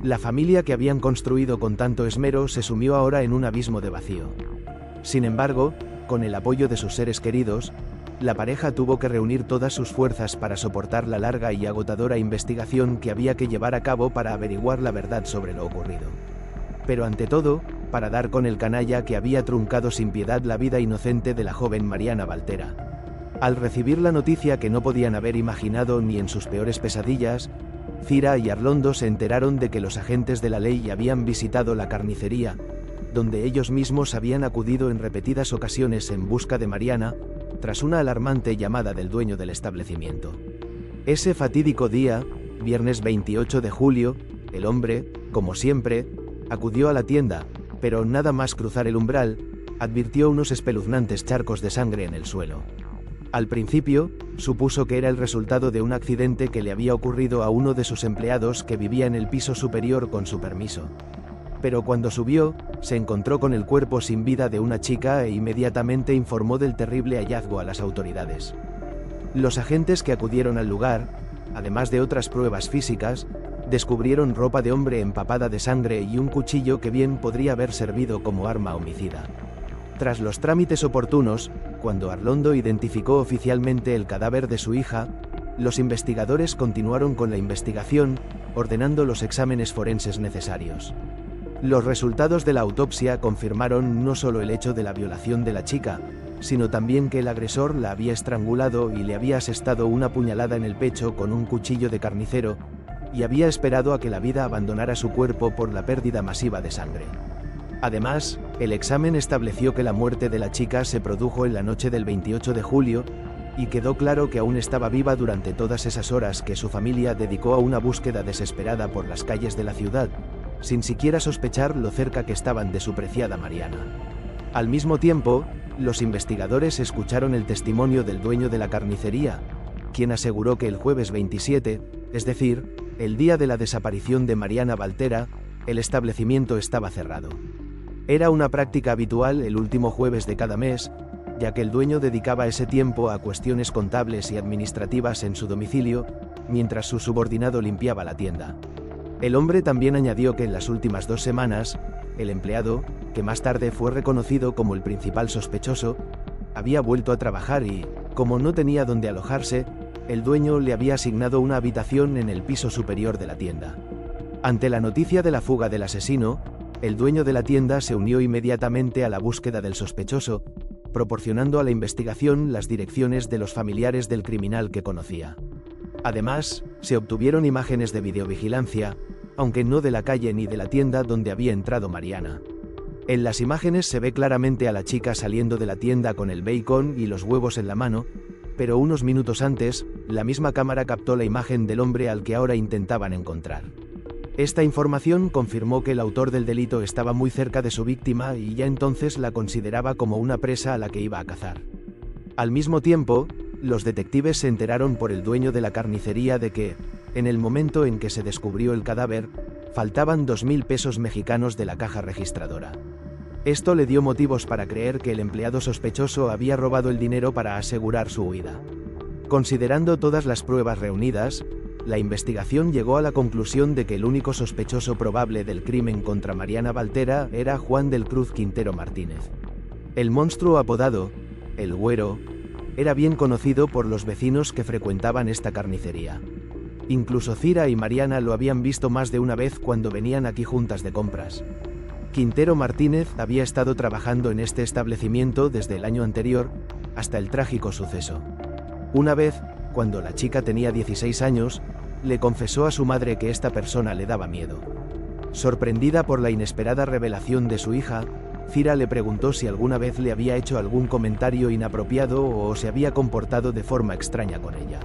Speaker 1: La familia que habían construido con tanto esmero se sumió ahora en un abismo de vacío. Sin embargo, con el apoyo de sus seres queridos, la pareja tuvo que reunir todas sus fuerzas para soportar la larga y agotadora investigación que había que llevar a cabo para averiguar la verdad sobre lo ocurrido. Pero ante todo, para dar con el canalla que había truncado sin piedad la vida inocente de la joven Mariana Valtera. Al recibir la noticia que no podían haber imaginado ni en sus peores pesadillas, Cira y Arlondo se enteraron de que los agentes de la ley habían visitado la carnicería, donde ellos mismos habían acudido en repetidas ocasiones en busca de Mariana, tras una alarmante llamada del dueño del establecimiento. Ese fatídico día, viernes 28 de julio, el hombre, como siempre, acudió a la tienda, pero nada más cruzar el umbral, advirtió unos espeluznantes charcos de sangre en el suelo. Al principio, supuso que era el resultado de un accidente que le había ocurrido a uno de sus empleados que vivía en el piso superior con su permiso. Pero cuando subió, se encontró con el cuerpo sin vida de una chica e inmediatamente informó del terrible hallazgo a las autoridades. Los agentes que acudieron al lugar, además de otras pruebas físicas, descubrieron ropa de hombre empapada de sangre y un cuchillo que bien podría haber servido como arma homicida. Tras los trámites oportunos, cuando Arlondo identificó oficialmente el cadáver de su hija, los investigadores continuaron con la investigación, ordenando los exámenes forenses necesarios. Los resultados de la autopsia confirmaron no solo el hecho de la violación de la chica, sino también que el agresor la había estrangulado y le había asestado una puñalada en el pecho con un cuchillo de carnicero, y había esperado a que la vida abandonara su cuerpo por la pérdida masiva de sangre. Además, el examen estableció que la muerte de la chica se produjo en la noche del 28 de julio, y quedó claro que aún estaba viva durante todas esas horas que su familia dedicó a una búsqueda desesperada por las calles de la ciudad, sin siquiera sospechar lo cerca que estaban de su preciada Mariana. Al mismo tiempo, los investigadores escucharon el testimonio del dueño de la carnicería, quien aseguró que el jueves 27, es decir, el día de la desaparición de Mariana Valtera, el establecimiento estaba cerrado. Era una práctica habitual el último jueves de cada mes, ya que el dueño dedicaba ese tiempo a cuestiones contables y administrativas en su domicilio, mientras su subordinado limpiaba la tienda. El hombre también añadió que en las últimas 2 semanas, el empleado, que más tarde fue reconocido como el principal sospechoso, había vuelto a trabajar y, como no tenía dónde alojarse, el dueño le había asignado una habitación en el piso superior de la tienda. Ante la noticia de la fuga del asesino, el dueño de la tienda se unió inmediatamente a la búsqueda del sospechoso, proporcionando a la investigación las direcciones de los familiares del criminal que conocía. Además, se obtuvieron imágenes de videovigilancia, aunque no de la calle ni de la tienda donde había entrado Mariana. En las imágenes se ve claramente a la chica saliendo de la tienda con el bacon y los huevos en la mano, pero unos minutos antes, la misma cámara captó la imagen del hombre al que ahora intentaban encontrar. Esta información confirmó que el autor del delito estaba muy cerca de su víctima y ya entonces la consideraba como una presa a la que iba a cazar. Al mismo tiempo, los detectives se enteraron por el dueño de la carnicería de que, en el momento en que se descubrió el cadáver, faltaban 2.000 pesos mexicanos de la caja registradora. Esto le dio motivos para creer que el empleado sospechoso había robado el dinero para asegurar su huida. Considerando todas las pruebas reunidas, la investigación llegó a la conclusión de que el único sospechoso probable del crimen contra Mariana Valtera era Juan del Cruz Quintero Martínez. El monstruo apodado El Güero era bien conocido por los vecinos que frecuentaban esta carnicería. Incluso Cira y Mariana lo habían visto más de una vez cuando venían aquí juntas de compras. Quintero Martínez había estado trabajando en este establecimiento desde el año anterior, hasta el trágico suceso. Una vez, cuando la chica tenía 16 años, le confesó a su madre que esta persona le daba miedo. Sorprendida por la inesperada revelación de su hija, Cira le preguntó si alguna vez le había hecho algún comentario inapropiado o se había comportado de forma extraña con ella.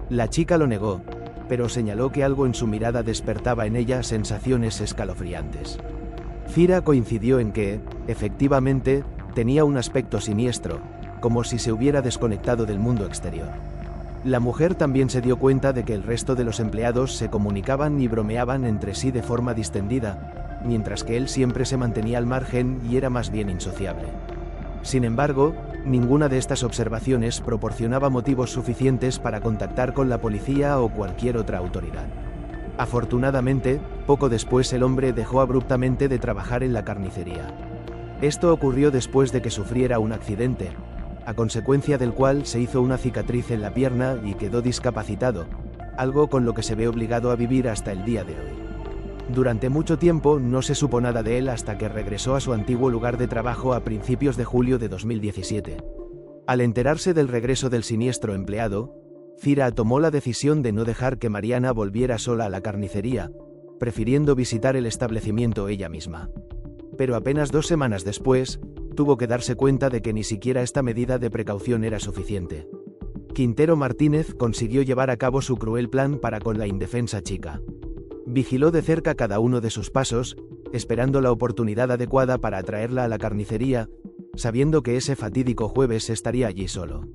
Speaker 1: La chica lo negó, pero señaló que algo en su mirada despertaba en ella sensaciones escalofriantes. Cira coincidió en que, efectivamente, tenía un aspecto siniestro, como si se hubiera desconectado del mundo exterior. La mujer también se dio cuenta de que el resto de los empleados se comunicaban y bromeaban entre sí de forma distendida, mientras que él siempre se mantenía al margen y era más bien insociable. Sin embargo, ninguna de estas observaciones proporcionaba motivos suficientes para contactar con la policía o cualquier otra autoridad. Afortunadamente, poco después el hombre dejó abruptamente de trabajar en la carnicería. Esto ocurrió después de que sufriera un accidente, a consecuencia del cual se hizo una cicatriz en la pierna y quedó discapacitado, algo con lo que se ve obligado a vivir hasta el día de hoy. Durante mucho tiempo no se supo nada de él hasta que regresó a su antiguo lugar de trabajo a principios de julio de 2017. Al enterarse del regreso del siniestro empleado, Cira tomó la decisión de no dejar que Mariana volviera sola a la carnicería, prefiriendo visitar el establecimiento ella misma. Pero apenas 2 semanas después, tuvo que darse cuenta de que ni siquiera esta medida de precaución era suficiente. Quintero Martínez consiguió llevar a cabo su cruel plan para con la indefensa chica. Vigiló de cerca cada uno de sus pasos, esperando la oportunidad adecuada para atraerla a la carnicería, sabiendo que ese fatídico jueves estaría allí solo.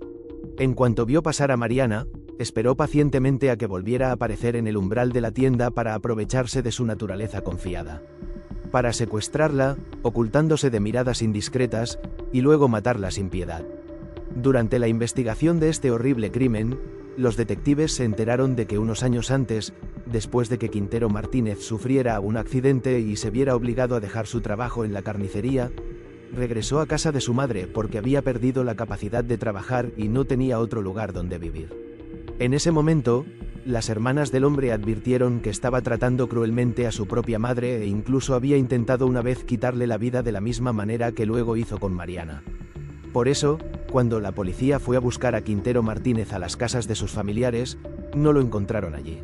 Speaker 1: En cuanto vio pasar a Mariana, esperó pacientemente a que volviera a aparecer en el umbral de la tienda para aprovecharse de su naturaleza confiada. Para secuestrarla, ocultándose de miradas indiscretas, y luego matarla sin piedad. Durante la investigación de este horrible crimen, los detectives se enteraron de que unos años antes, después de que Quintero Martínez sufriera un accidente y se viera obligado a dejar su trabajo en la carnicería, regresó a casa de su madre porque había perdido la capacidad de trabajar y no tenía otro lugar donde vivir. En ese momento, las hermanas del hombre advirtieron que estaba tratando cruelmente a su propia madre e incluso había intentado una vez quitarle la vida de la misma manera que luego hizo con Mariana. Por eso, cuando la policía fue a buscar a Quintero Martínez a las casas de sus familiares, no lo encontraron allí.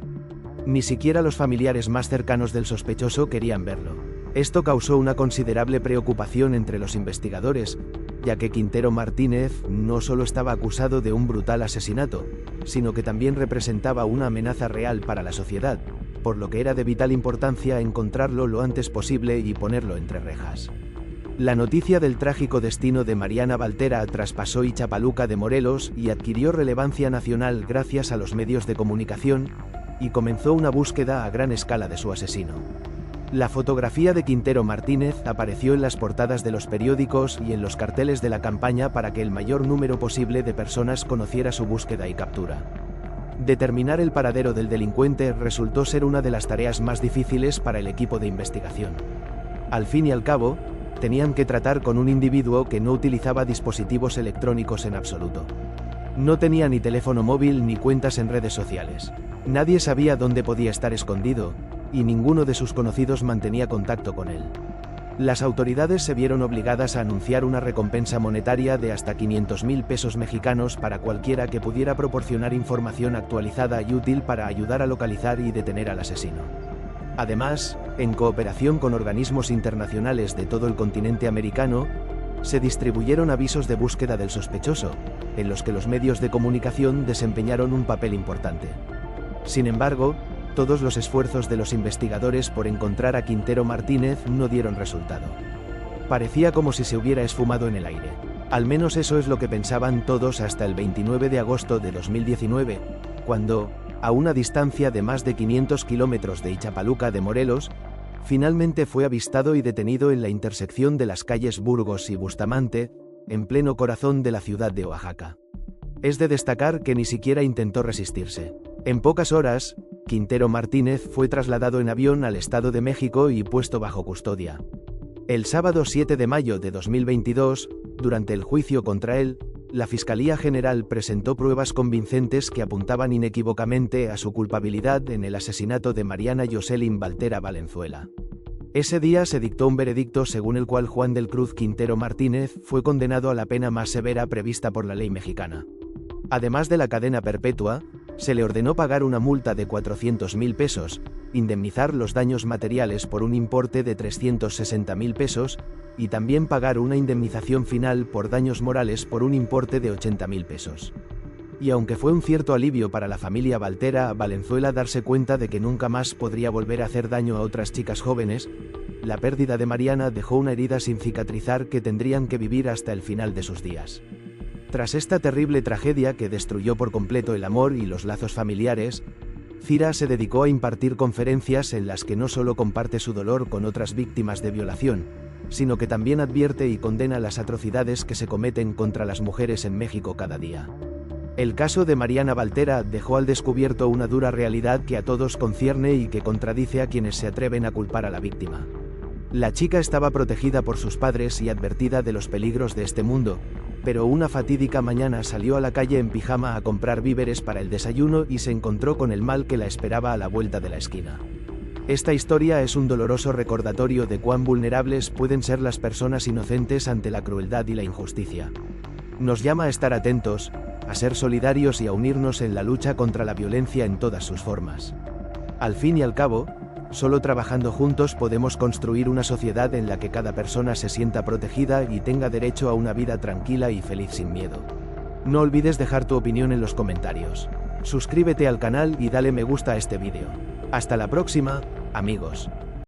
Speaker 1: Ni siquiera los familiares más cercanos del sospechoso querían verlo. Esto causó una considerable preocupación entre los investigadores, ya que Quintero Martínez no solo estaba acusado de un brutal asesinato, sino que también representaba una amenaza real para la sociedad, por lo que era de vital importancia encontrarlo lo antes posible y ponerlo entre rejas. La noticia del trágico destino de Mariana Valtera traspasó Ixtapaluca de Morelos y adquirió relevancia nacional gracias a los medios de comunicación, y comenzó una búsqueda a gran escala de su asesino. La fotografía de Quintero Martínez apareció en las portadas de los periódicos y en los carteles de la campaña para que el mayor número posible de personas conociera su búsqueda y captura. Determinar el paradero del delincuente resultó ser una de las tareas más difíciles para el equipo de investigación. Al fin y al cabo, tenían que tratar con un individuo que no utilizaba dispositivos electrónicos en absoluto. No tenía ni teléfono móvil ni cuentas en redes sociales. Nadie sabía dónde podía estar escondido, y ninguno de sus conocidos mantenía contacto con él. Las autoridades se vieron obligadas a anunciar una recompensa monetaria de hasta 500.000 pesos mexicanos para cualquiera que pudiera proporcionar información actualizada y útil para ayudar a localizar y detener al asesino. Además, en cooperación con organismos internacionales de todo el continente americano, se distribuyeron avisos de búsqueda del sospechoso, en los que los medios de comunicación desempeñaron un papel importante. Sin embargo, todos los esfuerzos de los investigadores por encontrar a Quintero Martínez no dieron resultado. Parecía como si se hubiera esfumado en el aire. Al menos eso es lo que pensaban todos hasta el 29 de agosto de 2019, cuando, a una distancia de más de 500 kilómetros de Ixtapaluca de Morelos, finalmente fue avistado y detenido en la intersección de las calles Burgos y Bustamante, en pleno corazón de la ciudad de Oaxaca. Es de destacar que ni siquiera intentó resistirse. En pocas horas, Quintero Martínez fue trasladado en avión al Estado de México y puesto bajo custodia. El sábado 7 de mayo de 2022, durante el juicio contra él, la Fiscalía General presentó pruebas convincentes que apuntaban inequívocamente a su culpabilidad en el asesinato de Mariana Jocelyn Valtera Valenzuela. Ese día se dictó un veredicto según el cual Juan del Cruz Quintero Martínez fue condenado a la pena más severa prevista por la ley mexicana. Además de la cadena perpetua, se le ordenó pagar una multa de 400.000 pesos, indemnizar los daños materiales por un importe de 360.000 pesos, y también pagar una indemnización final por daños morales por un importe de 80.000 pesos. Y aunque fue un cierto alivio para la familia Valtera Valenzuela darse cuenta de que nunca más podría volver a hacer daño a otras chicas jóvenes, la pérdida de Mariana dejó una herida sin cicatrizar que tendrían que vivir hasta el final de sus días. Tras esta terrible tragedia que destruyó por completo el amor y los lazos familiares, Cira se dedicó a impartir conferencias en las que no solo comparte su dolor con otras víctimas de violación, sino que también advierte y condena las atrocidades que se cometen contra las mujeres en México cada día. El caso de Mariana Valtera dejó al descubierto una dura realidad que a todos concierne y que contradice a quienes se atreven a culpar a la víctima. La chica estaba protegida por sus padres y advertida de los peligros de este mundo, pero una fatídica mañana salió a la calle en pijama a comprar víveres para el desayuno y se encontró con el mal que la esperaba a la vuelta de la esquina. Esta historia es un doloroso recordatorio de cuán vulnerables pueden ser las personas inocentes ante la crueldad y la injusticia. Nos llama a estar atentos, a ser solidarios y a unirnos en la lucha contra la violencia en todas sus formas. Al fin y al cabo, solo trabajando juntos podemos construir una sociedad en la que cada persona se sienta protegida y tenga derecho a una vida tranquila y feliz sin miedo. No olvides dejar tu opinión en los comentarios. Suscríbete al canal y dale me gusta a este vídeo. Hasta la próxima, amigos.